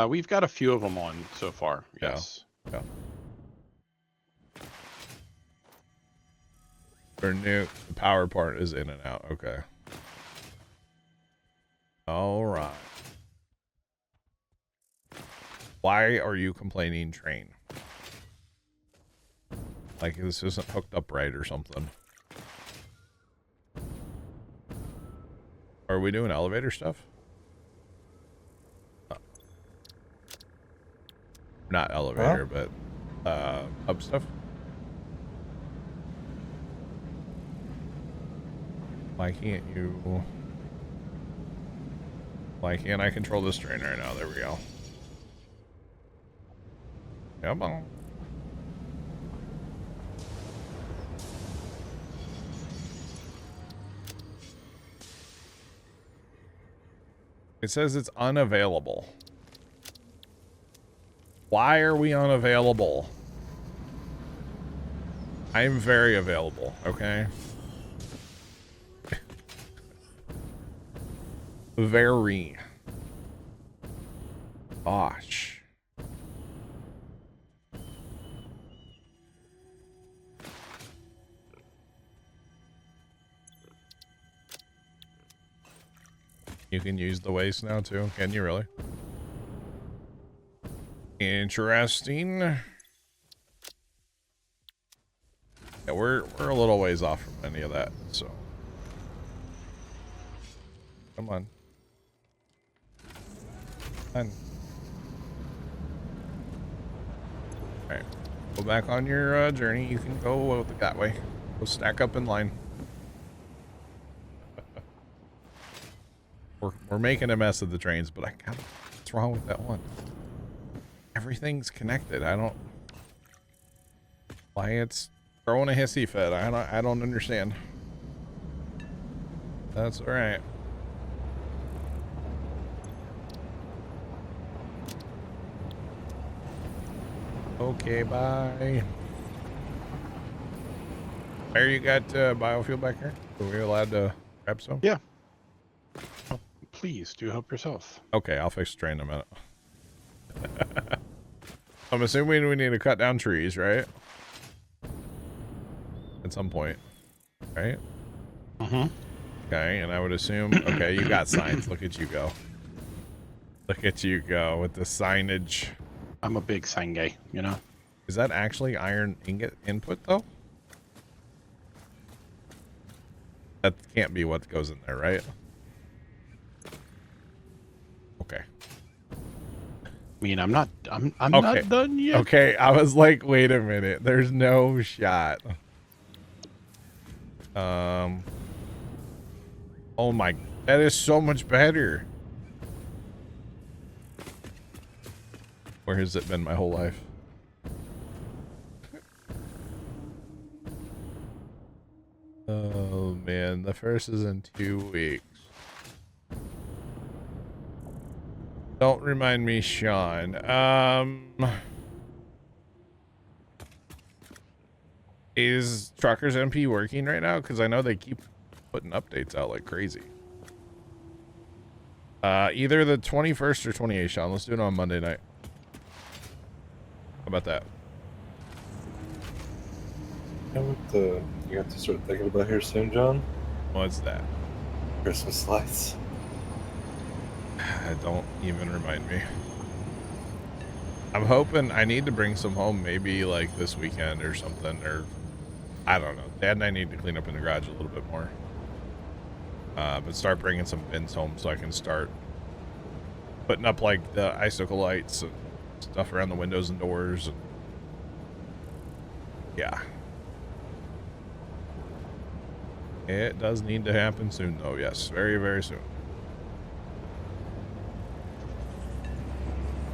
We've got a few of them on so far. Yeah. Yes. Yeah. For new, the power part is in and out. Okay. All right. Why are you complaining, train? Like this isn't hooked up right or something. Are we doing elevator stuff? Not elevator, but hub stuff. Why can't you? Why can't I control this train right now? There we go. Come on. It says it's unavailable. Why are we unavailable? I'm very available, okay? Very. Gosh. You can use the waste now too, can you really? Interesting. Yeah, we're a little ways off from any of that, so. Come on. Come on. Alright. Go back on your journey. You can go that way. Go stack up in line. We're making a mess of the trains, but what's wrong with that one? Everything's connected. I don't why it's throwing a hissy fit. I don't understand. That's all right. Okay, bye. There, you got biofuel back here? Are we allowed to grab some? Yeah. Oh, please do help yourself. Okay, I'll fix the train in a minute. I'm assuming we need to cut down trees, right? At some point, right? Mm-hmm. Okay, and I would assume, okay, you got signs. Look at you go. Look at you go with the signage. I'm a big sign guy, you know? Is that actually iron ingot input, though? That can't be what goes in there, right? Okay. I mean, I'm not Okay. not done yet. Okay, I was like, wait a minute. There's no shot. Oh my, that is so much better. Where has it been my whole life? Oh man, the first is in 2 weeks. Don't remind me, Sean. Is Truckers MP working right now? Because I know they keep putting updates out like crazy. Either the 21st or 28th, Sean. Let's do it on Monday night. How about that? You have to start thinking about here soon, John. What's that? Christmas lights. Don't even remind me. I'm hoping I need to bring some home maybe like this weekend or something, or I don't know. Dad and I need to clean up in the garage a little bit more. But start bringing some bins home so I can start putting up like the icicle lights and stuff around the windows and doors. And yeah. It does need to happen soon though. Yes, very, very soon.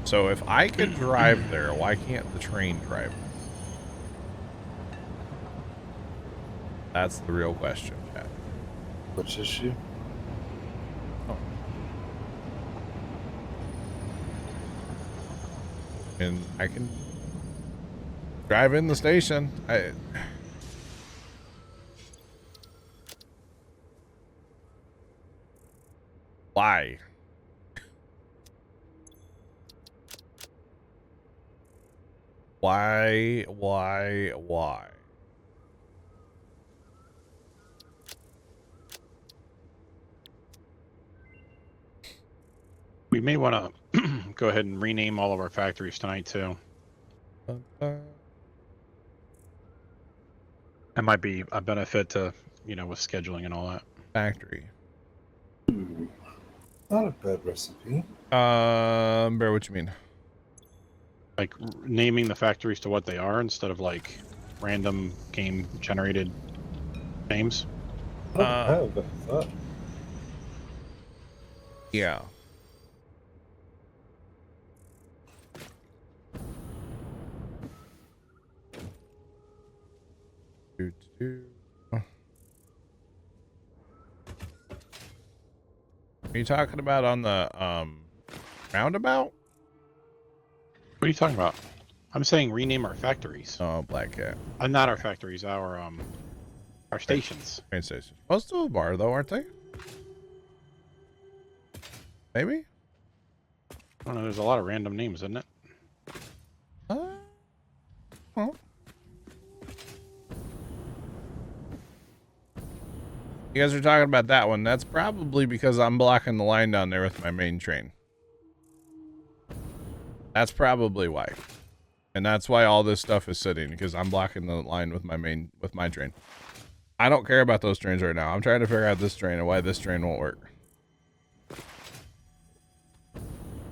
So if I could drive there, why can't the train drive? That's the real question, Chad. Which issue? Oh. And I can drive in the station. Why? Why? We may want to go ahead and rename all of our factories tonight too. That might be a benefit to, with scheduling and all that. Factory. Ooh, not a bad recipe. Bear, what you mean? Like naming the factories to what they are instead of like random game generated names. I don't have that thought. Yeah. Are you talking about on the roundabout? What are you talking about? I'm saying rename our factories. Oh, Black Cat. Not our factories, our stations. Train station. Most of them are, though, aren't they? Maybe? I don't know, there's a lot of random names, isn't it? Well. You guys are talking about that one. That's probably because I'm blocking the line down there with my main train. That's probably why. And that's why all this stuff is sitting, because I'm blocking the line with my train. I don't care about those trains right now. I'm trying to figure out this train and why this train won't work.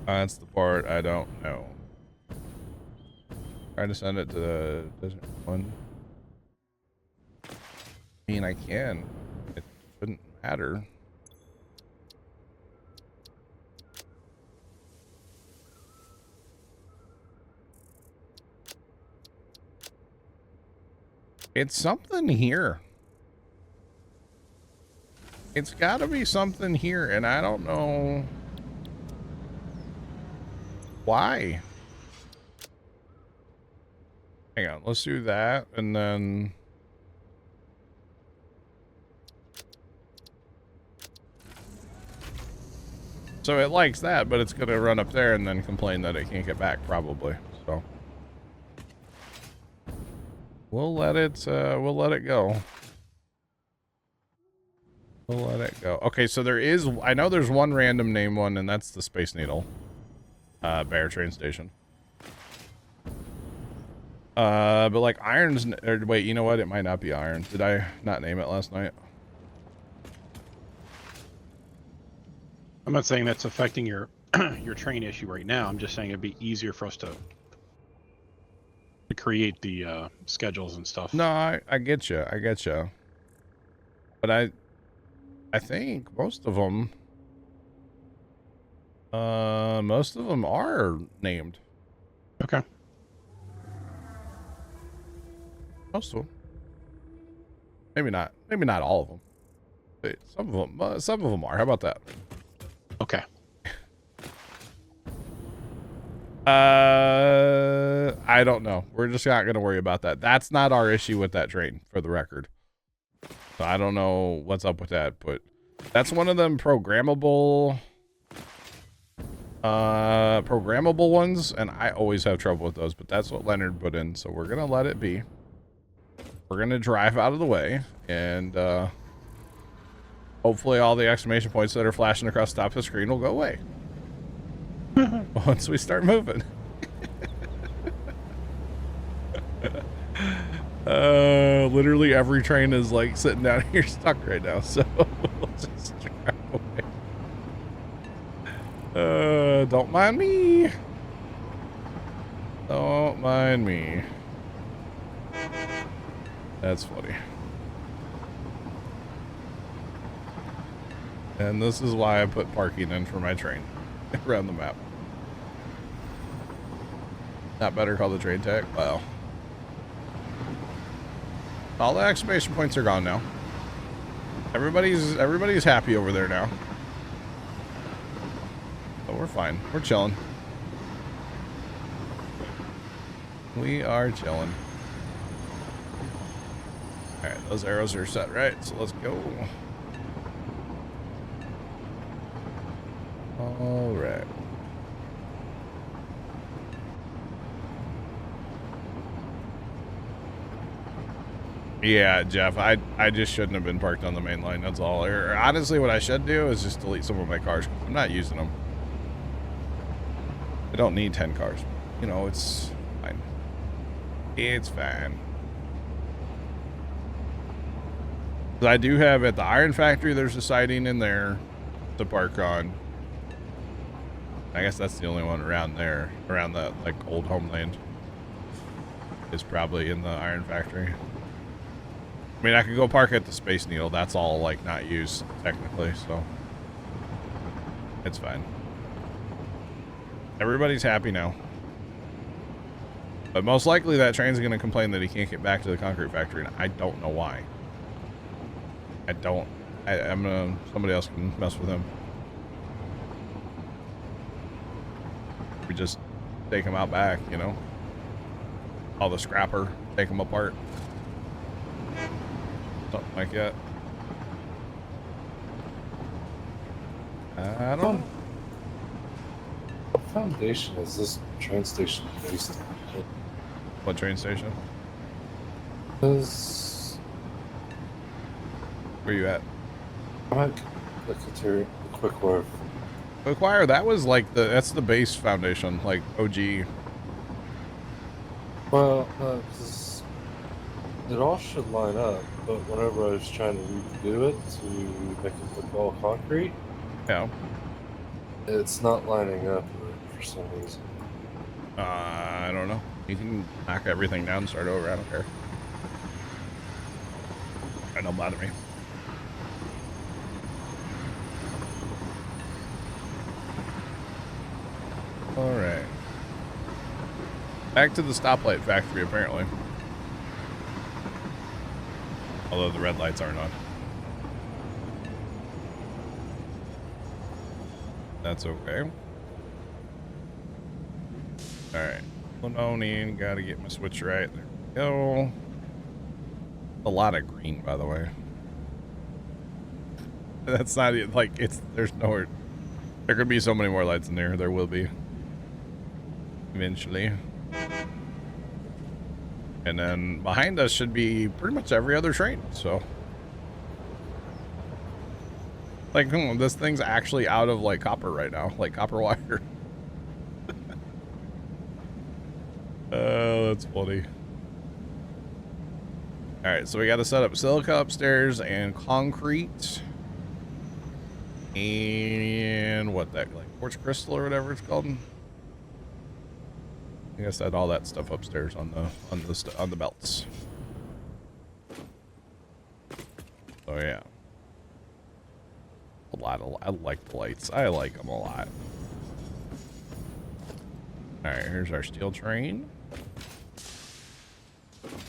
That's the part I don't know. Trying to send it to the one. I mean, I can. It shouldn't matter. It's something here. It's got to be something here, and I don't know why. Hang on, let's do that, and then... So it likes that, but it's going to run up there and then complain that it can't get back, probably. So we'll let it go. We'll let it go. Okay, so there is, I know there's one random name one, and that's the Space Needle. Bear train station. But like Iron's, or wait, you know what? It might not be Iron. Did I not name it last night? I'm not saying that's affecting your your train issue right now. I'm just saying it'd be easier for us to create the schedules and stuff. No, I get you. I get you. But I think most of them are named. Okay. Most of them. Maybe not. Maybe not all of them. But some of them are. How about that? Okay. I don't know. We're just not going to worry about that. That's not our issue with that train, for the record. So I don't know what's up with that, but that's one of them programmable ones, and I always have trouble with those, but that's what Leonard put in, so we're going to let it be. We're going to drive out of the way, and hopefully all the exclamation points that are flashing across the top of the screen will go away. Once we start moving. Literally every train is like sitting down here stuck right now, so we'll just drive away. Don't mind me. Don't mind me. That's funny. And this is why I put parking in for my train around the map. Not better call the train tech? Wow. All the exclamation points are gone now. Everybody's happy over there now. So we're fine. We're chilling. We are chilling. Alright, those arrows are set right, so let's go. Alright. Yeah, Jeff, I just shouldn't have been parked on the main line, that's all. Or, honestly, what I should do is just delete some of my cars. I'm not using them. I don't need 10 cars. You know, it's fine. It's fine. I do have at the Iron Factory, there's a siding in there to park on. I guess that's the only one around there, around that like old homeland. Is probably in the Iron Factory. I mean, I could go park at the Space Needle. That's all like not used technically, so it's fine. Everybody's happy now. But most likely that train's going to complain that he can't get back to the concrete factory, and I don't know why. I'm gonna, somebody else can mess with him. could just take them out back, you know? Call the scrapper, take them apart. Something like that. I don't know. What foundation is this train station based on? What train station? Because Where you at? I'm at the quick wharf. Acquire, that was like that's the base foundation, like OG. Well, 'cause it all should line up, but whenever I was trying to redo it to make it look all concrete, Yeah. it's not lining up for some reason. I don't know. You can knock everything down and start over. I don't care. It don't bother me. All right. Back to the stoplight factory, apparently. Although the red lights aren't on. That's okay. Alright. Loaning, gotta get my switch right. There we go. A lot of green, by the way. That's not even, like, there's nowhere. There could be so many more lights in there. There will be. Eventually. And then behind us should be pretty much every other train, so. Like, this thing's actually out of, like, copper right now. Like, copper wire. Oh, that's funny. Alright, so we gotta set up silica upstairs and concrete. And what that, like, quartz crystal or whatever it's called. I guess I had all that stuff upstairs on the belts. So yeah, I like the lights. I like them a lot. All right, here's our steel train.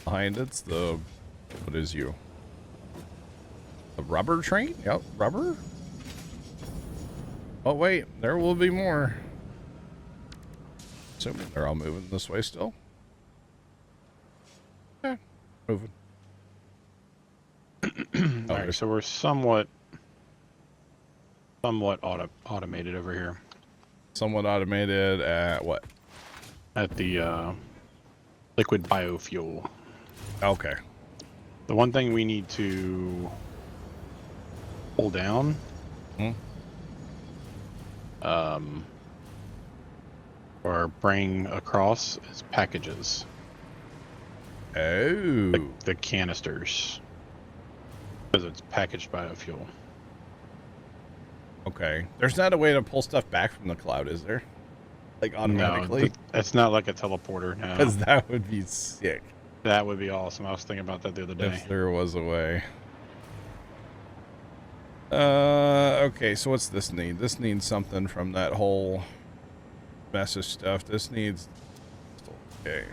Behind it's the, what is you? The rubber train? Yep, rubber. Oh wait, there will be more. Assuming they're all moving this way still. Yeah, moving. All right, so we're somewhat automated over here. Somewhat automated at what? At the liquid biofuel. Okay. The one thing we need to pull down, or bring across is packages. Oh. The canisters. Because it's packaged biofuel. Okay. There's not a way to pull stuff back from the cloud, is there? Like automatically? No, it's not like a teleporter now. Because that would be sick. That would be awesome. I was thinking about that the other day. If there was a way. Okay, so what's this need? This needs something from that whole mess of stuff. This needs... Okay.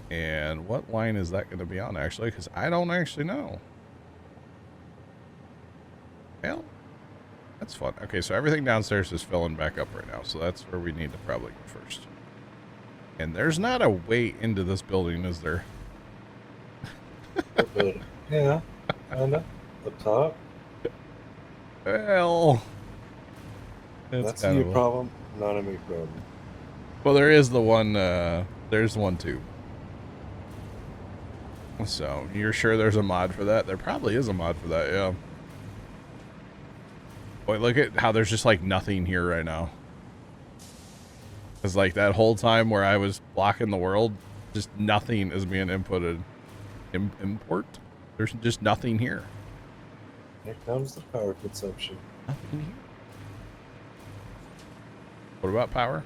And what line is that going to be on, actually? Because I don't actually know. Well, that's fun. Okay, so everything downstairs is filling back up right now, so that's where we need to probably go first. And there's not a way into this building, is there? Yeah, kinda. Up top. Well, That's a you problem, not a me problem. Well, there is the one, there's one too. So, you're sure there's a mod for that? There probably is a mod for that, yeah. Boy, look at how there's just, like, nothing here right now. Because, like, that whole time where I was blocking the world, just nothing is being inputted. Import? There's just nothing here. Here comes the power consumption. Nothing here. What about power?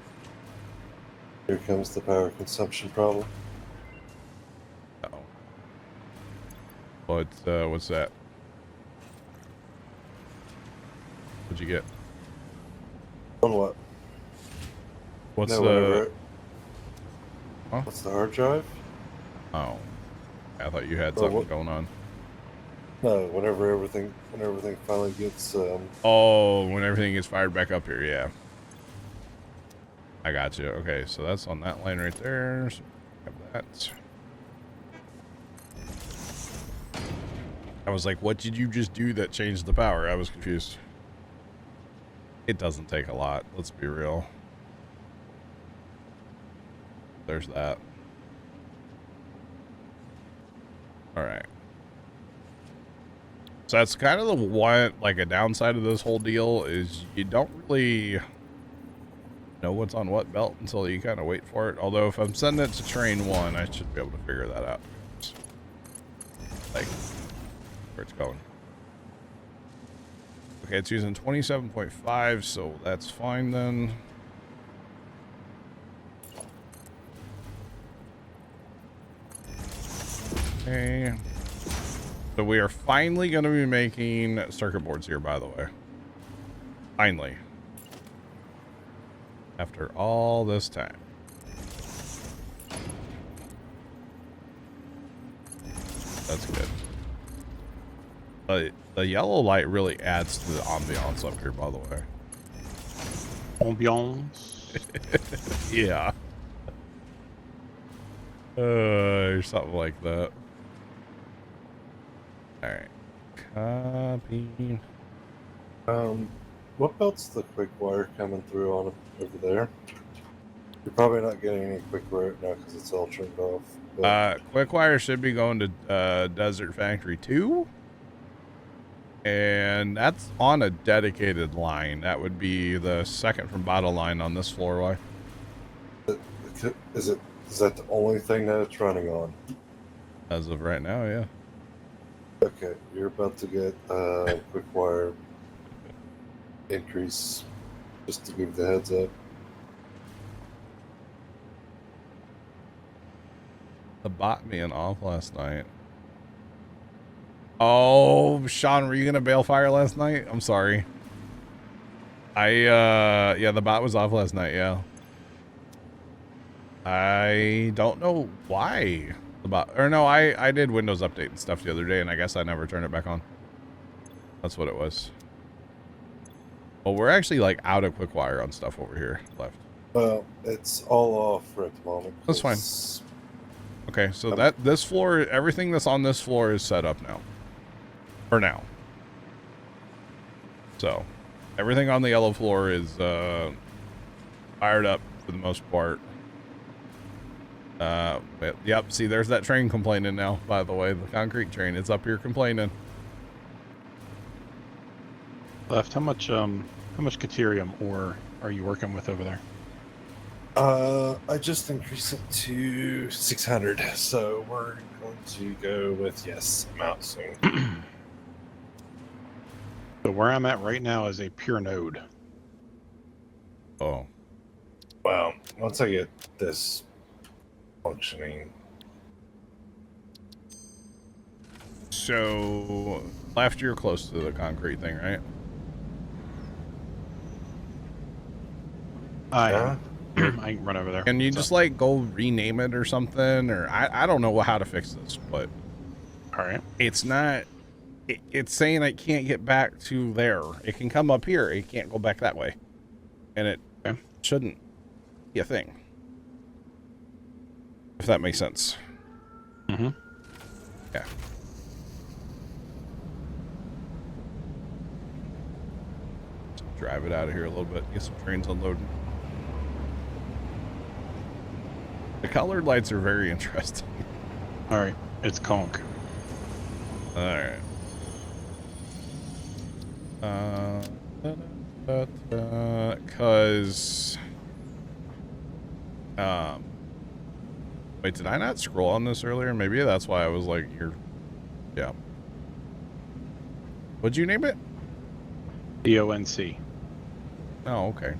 Here comes the power consumption problem. Uh-oh. What's that? What'd you get? On what? What's no, the... Huh? What's the hard drive? Oh. I thought you had Oh, something what? going on. No, whenever everything finally gets Oh, when everything gets fired back up here, yeah. I got you. Okay, so that's on that line right there. So grab that. I was like, what did you just do that changed the power? I was confused. It doesn't take a lot. Let's be real. There's that. All right. So that's kind of the one, like a downside of this whole deal is you don't really know what's on what belt until you kind of wait for it. Although if I'm sending it to train 1, I should be able to figure that out. Like where it's going. Okay, it's using 27.5, so that's fine then. Okay. So we are finally going to be making circuit boards here, by the way. Finally. After all this time. That's good. But the yellow light really adds to the ambiance up here, by the way. Ambiance. Yeah. Or something like that. Alright. Copy. What belt's the quick wire coming through on over there? You're probably not getting any quick wire right now because it's all turned off. But Quick wire should be going to Desert Factory 2. And that's on a dedicated line. That would be the second from bottom line on this floor. Why? is that the only thing that it's running on? As of right now, yeah. Okay, you're about to get quick wire increase, just to give the heads up. The bot being off last night. Oh, Sean, were you gonna bail fire last night? I'm sorry. Yeah, the bot was off last night, yeah. I don't know why the bot, or no, I did Windows update and stuff the other day, and I guess I never turned it back on. That's what it was. Well, we're actually like out of quick wire on stuff over here left. Well, it's all off for at the moment. That's fine. Okay, so this floor, everything that's on this floor is set up now. For now. So, everything on the yellow floor is fired up for the most part. But, yep, see, there's that train complaining now, by the way. The concrete train is up here complaining. Left. How much Caterium ore are you working with over there? I just increased it to 600, so we're going to go with amount soon. So where I'm at right now is a pure node. Oh. Well, once I get this functioning. So, left, you're close to the concrete thing, right? I can run over there. Can you just like go rename it or something? Or I don't know how to fix this, but all right. It's not. It's saying I can't get back to there. It can come up here. It can't go back that way, and it shouldn't be a thing. If that makes sense. Mm-hmm. Yeah. Drive it out of here a little bit. Get some trains unloading. The colored lights are very interesting. All right. It's conk. All right. Cause wait, did I not scroll on this earlier? Maybe that's why I was like, yeah. What'd you name it? DONC. Oh, okay.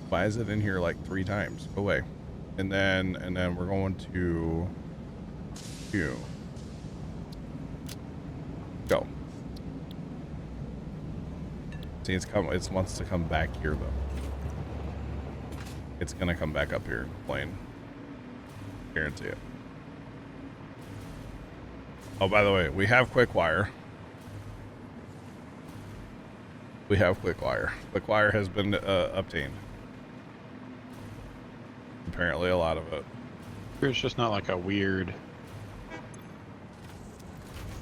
Why is it in here like 3 times? Go away. And then we're going to Q. Go. See, it wants to come back here though. It's gonna come back up here, plane. Guarantee it. Oh, by the way, we have quick wire. Quick wire has been obtained. apparently a lot of it. It's just not like a weird.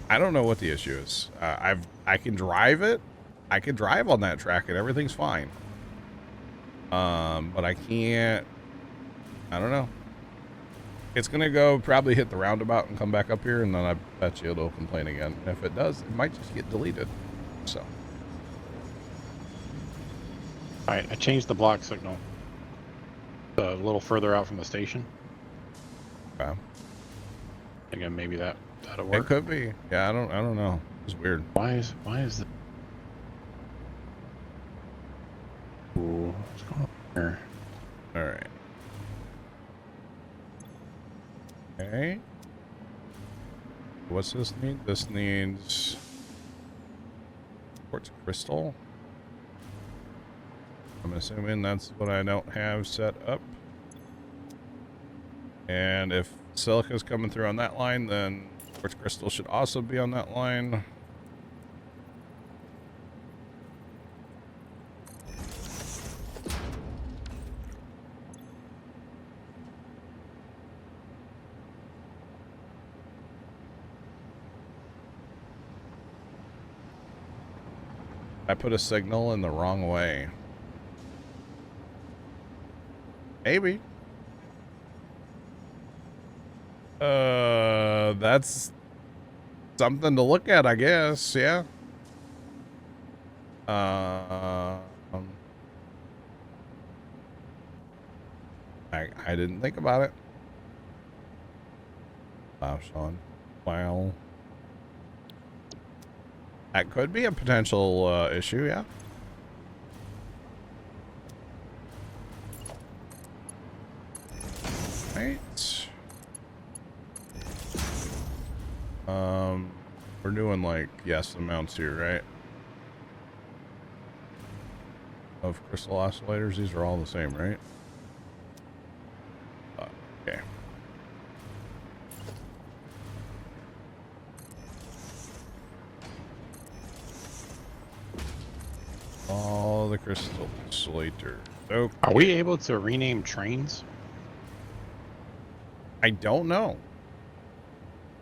I don't know what the issue is. I can drive it. I can drive on that track and everything's fine. But I can't. I don't know. It's gonna go probably hit the roundabout and come back up here, and then I bet you it'll complain again. And if it does, it might just get deleted. So. All right, I changed the block signal. A little further out from the station. Okay. Again, maybe that'll work. It could be. Yeah, I don't know. It's weird. Why is the? Ooh, what's going on here? All right. Okay. What's this need? This needs quartz crystal. I'm assuming that's what I don't have set up. And if silica's coming through on that line, then quartz crystal should also be on that line. I put a signal in the wrong way. Maybe. That's something to look at, I guess. Yeah. I didn't think about it. Wow, Sean. Wow. That could be a potential issue, yeah. Right. We're doing like, yes, amounts here, right? Of crystal oscillators, these are all the same, right? Okay. All the crystal oscillators. Okay. Are we able to rename trains? I don't know.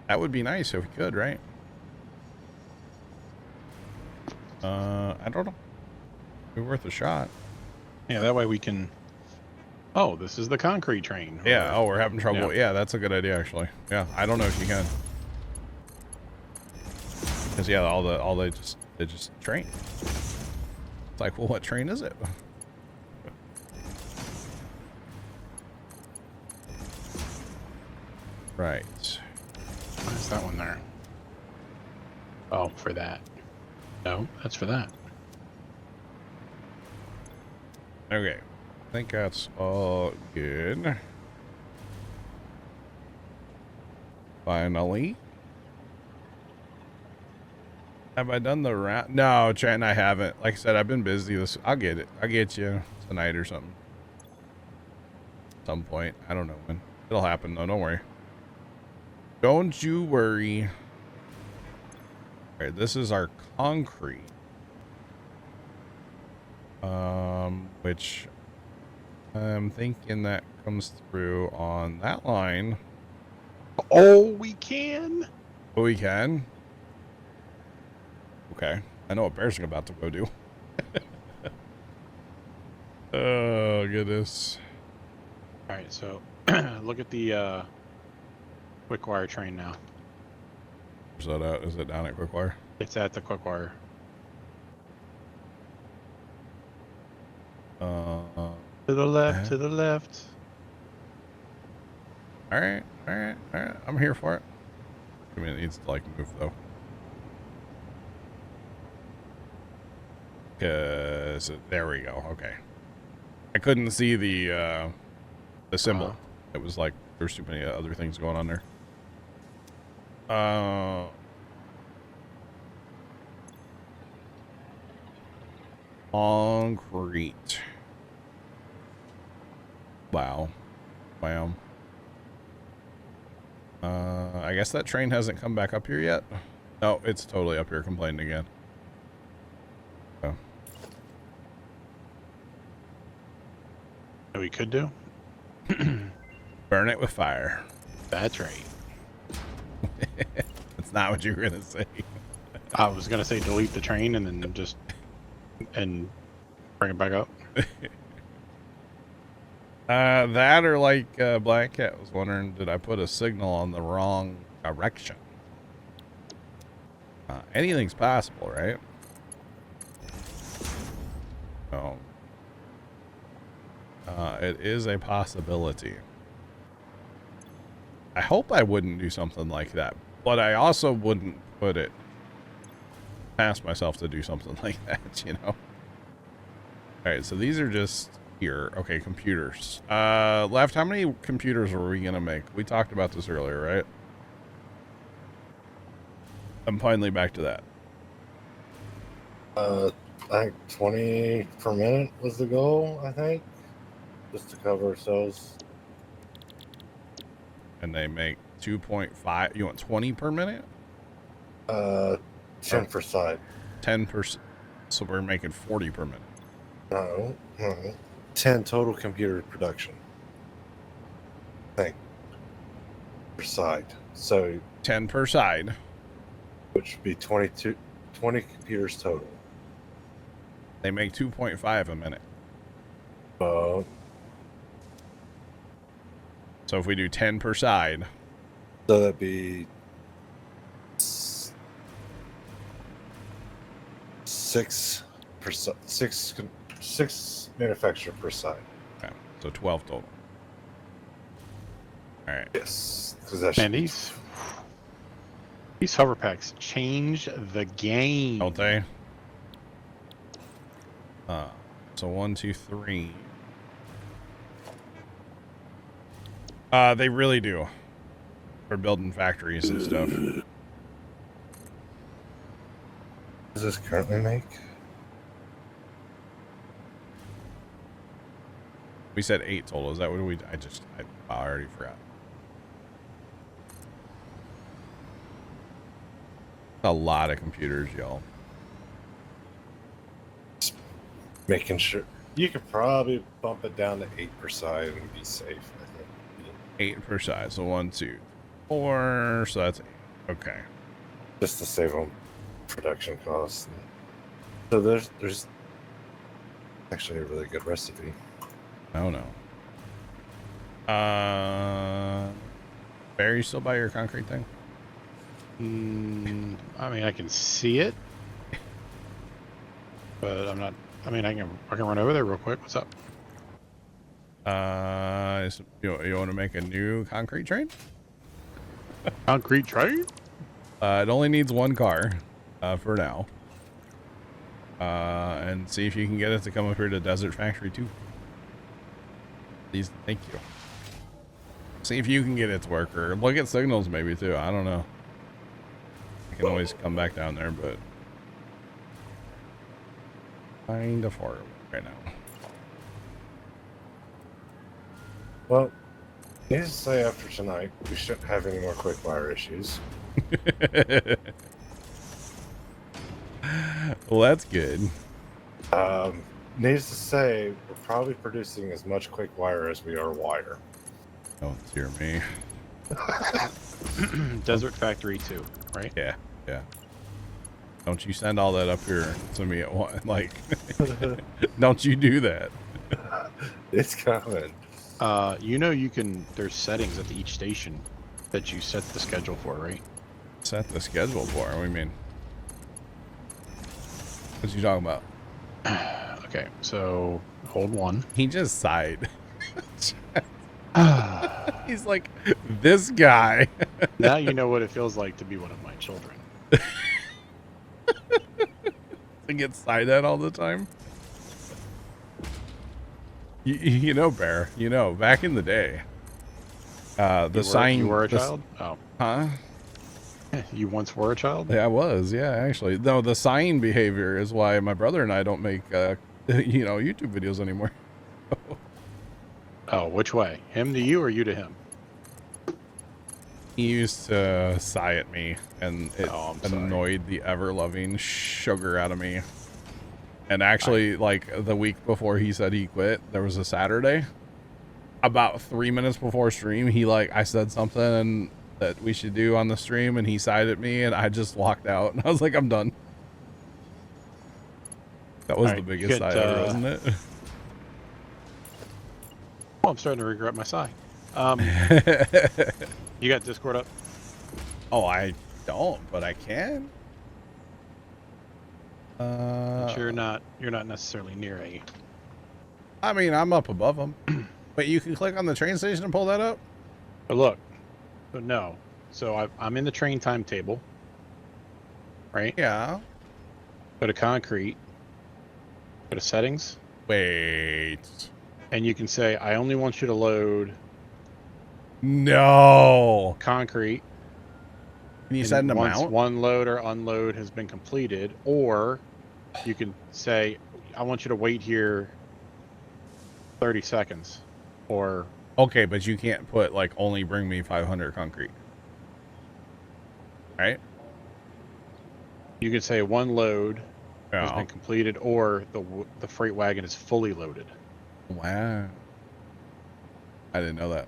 That would be nice if we could, right? I don't know. Be worth a shot. Yeah, that way we can. Oh, this is the concrete train. Yeah. Oh, we're having trouble. Yeah. Yeah, that's a good idea, actually. Yeah, I don't know if you can. Because yeah, they just train. It's like, well, what train is it? Right. Why is that one there? Oh, for that. No, that's for that. Okay. I think that's all good. Finally. Have I done the round? No, Trent, I haven't. Like I said, I've been busy. I'll get it. I'll get you tonight or something. Some point. I don't know when. It'll happen though. Don't worry. Don't you worry. All right, this is our concrete. Which I'm thinking that comes through on that line. Oh, we can. Oh, we can. Okay, I know what Bear's about to go do. Oh goodness. All right, so look at the quick wire train now. Where's that at? Is it down at Quickwire? It's at the quick wire. To the left, to the left. All right. I'm here for it. I mean, it needs to like move though. Cause there we go. Okay. I couldn't see the symbol. It was like there's too many other things going on there. Concrete. Wow. I guess that train hasn't come back up here yet. No, it's totally up here complaining again. Oh. That we could do. Burn it with fire. That's right. That's not what you were gonna say. I was gonna say delete the train and then just and bring it back up. That or like Black Cat was wondering, did I put a signal on the wrong direction? Anything's possible, right? Oh. It is a possibility. I hope I wouldn't do something like that, but I also wouldn't put it past myself to do something like that, you know? Alright, so these are just here. Okay, computers. Left, how many computers were we gonna make? We talked about this earlier, right? I'm finally back to that. I think 20 per minute was the goal, I think. Just to cover ourselves. And they make 2.5. You want 20 per minute? 10 per side. 10%. So we're making 40 per minute. No. 10 total computer production. I think. Per side. So, 10 per side. which would be 20 computers total. They make 2.5 a minute. So if we do 10 per side. So that'd be 6 per six manufacturer per side. Okay, so 12 total. All right. Yes, because that's Man, these hover packs change the game. Don't they? So 1, 2, 3. They really do. For building factories and stuff. does this currently make? We said 8 total. Is that what we? I already forgot. A lot of computers, y'all. Making sure you could probably bump it down to 8 per side and be safe. I think. 8 per side. So 1, 2, 4. So that's 8. Okay. Just to save on production costs. So there's actually a really good recipe. Oh no. Barry, you still buy your concrete thing? I mean, I can see it, but I'm not. I mean, I can run over there real quick. What's up? You want to make a new concrete train? Concrete train? It only needs 1 car, for now. And see if you can get it to come up here to Desert Factory too. Please, thank you. See if you can get it to work, or look at signals maybe too. I don't know. I can always come back down there, but kind of far away right now. Well, needless to say, after tonight, we shouldn't have any more quick wire issues. Well, that's good. Needless to say, we're probably producing as much quick wire as we are wire. Don't hear me. Desert Factory 2, right? Yeah, yeah. Don't you send all that up here to me at one. Like, don't you do that. It's coming. You know, there's settings at each station that you set the schedule for, right? Set the schedule for. What do you mean? What you talking about? Okay, so hold 1. He just sighed. He's like, this guy. Now you know what it feels like to be one of my children. To get sighed at all the time. You know, Bear. You know, back in the day, You were a child? Oh. Huh? You once were a child? Yeah, I was. Yeah, actually. No, the sign behavior is why my brother and I don't make, YouTube videos anymore. Oh, which way? Him to you or you to him? He used to sigh at me, and it Oh, I'm sorry. annoyed the ever-loving sugar out of me. And actually, like, the week before he said he quit, there was a Saturday, about 3 minutes before stream, I said something that we should do on the stream, and he sighed at me, and I just walked out, and I was like, I'm done. That was the biggest sigh ever, wasn't it? Oh, I'm starting to regret my sigh. You got Discord up? Oh, I don't, but I can. But you're not necessarily near a. I mean, I'm up above them. But you can click on the train station and pull that up? But look, so no. So I'm in the train timetable, right? Yeah. Go to concrete. Go to settings. Wait. And you can say, I only want you to load No. concrete. Can you set an once amount? one load or unload has been completed, or you can say, I want you to wait here 30 seconds. Or Okay, but you can't put like only bring me 500 concrete. Right? you can say one load has Yeah. been completed, or the freight wagon is fully loaded. Wow. I didn't know that.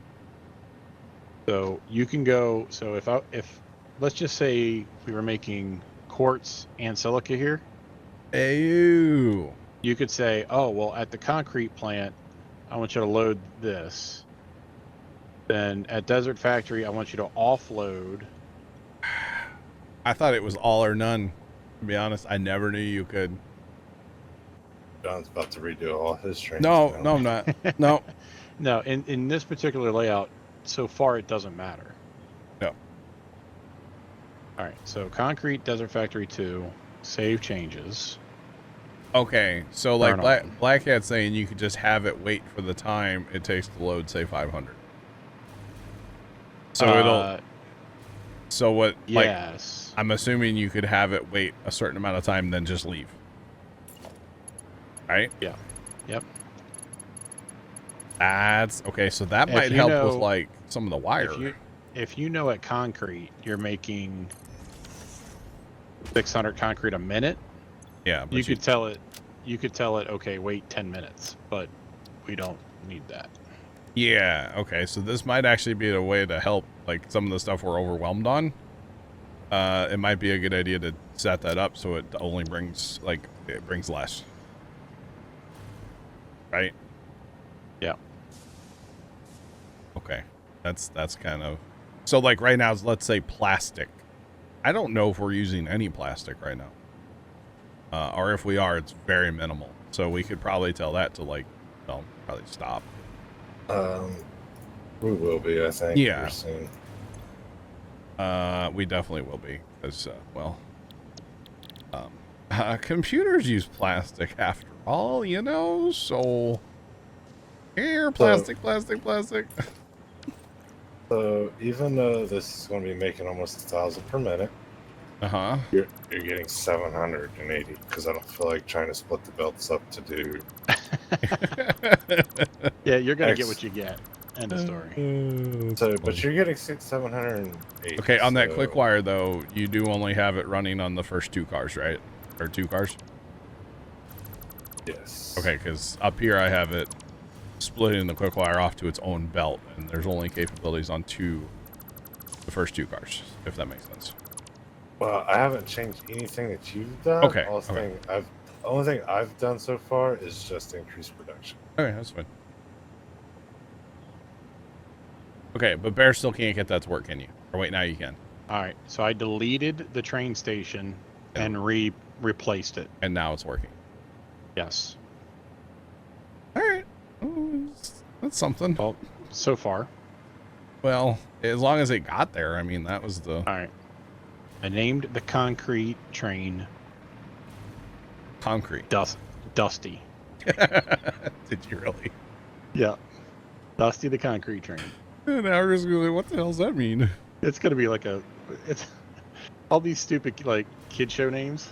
So you can go. So if let's just say we were making quartz and silica here, Ew. you could say, oh well, at the concrete plant, I want you to load this. Then at Desert Factory, I want you to offload. I thought it was all or none. To be honest, I never knew you could. John's about to redo all his trains. No, now. no, I'm not. No. No, in this particular layout, so far it doesn't matter. No. All right, so concrete, Desert Factory 2, save changes. Okay, so like Turn on. Black Hat's saying you could just have it wait for the time it takes to load, say 500. So it'll. So what? Like, Yes. I'm assuming you could have it wait a certain amount of time, then just leave. Right? Yeah. Yep. That's okay. So that If might you help know- with like some of the wire. If you know at concrete you're making 600 concrete a minute, Yeah, but you could tell it. You could tell it, okay, wait 10 minutes, but we don't need that. Yeah. Okay. So this might actually be a way to help like some of the stuff we're overwhelmed on. It might be a good idea to set that up so it only brings it brings less. Right? Yeah. Okay. That's kind of so like right now, let's say plastic. I don't know if we're using any plastic right now. Or if we are, it's very minimal. So we could probably tell that to probably stop. We will be, I think. Yeah. Pretty soon. We definitely will be, because computers use plastic after all, you know. So here, plastic. So even though this is going to be making almost 1,000 per minute, you're getting 780 because I don't feel like trying to split the belts up to do. Yeah, you're gonna get what you get. End of story. So, but you're getting 708. Okay, on that so- quick wire though, you do only have it running on the first 2 cars, right? Or 2 cars? Yes. Okay, because up here I have it splitting the quick wire off to its own belt, and there's only capabilities on the first 2 cars, if that makes sense. Well, I haven't changed anything that you've done. Okay, The only thing I've done so far is just increase production. Okay, that's fine. Okay, but Bear still can't get that to work, can you? Or wait, now you can. All right, so I deleted the train station and replaced it. And now it's working. Yes. All right. That's something. Well, so far. Well, as long as it got there, I mean, that was the... All right. I named the concrete train Concrete. Dusty. Did you really? Yeah. Dusty the concrete train. And now we're just going like, what the hell does that mean? It's gonna be like it's all these stupid like kid show names.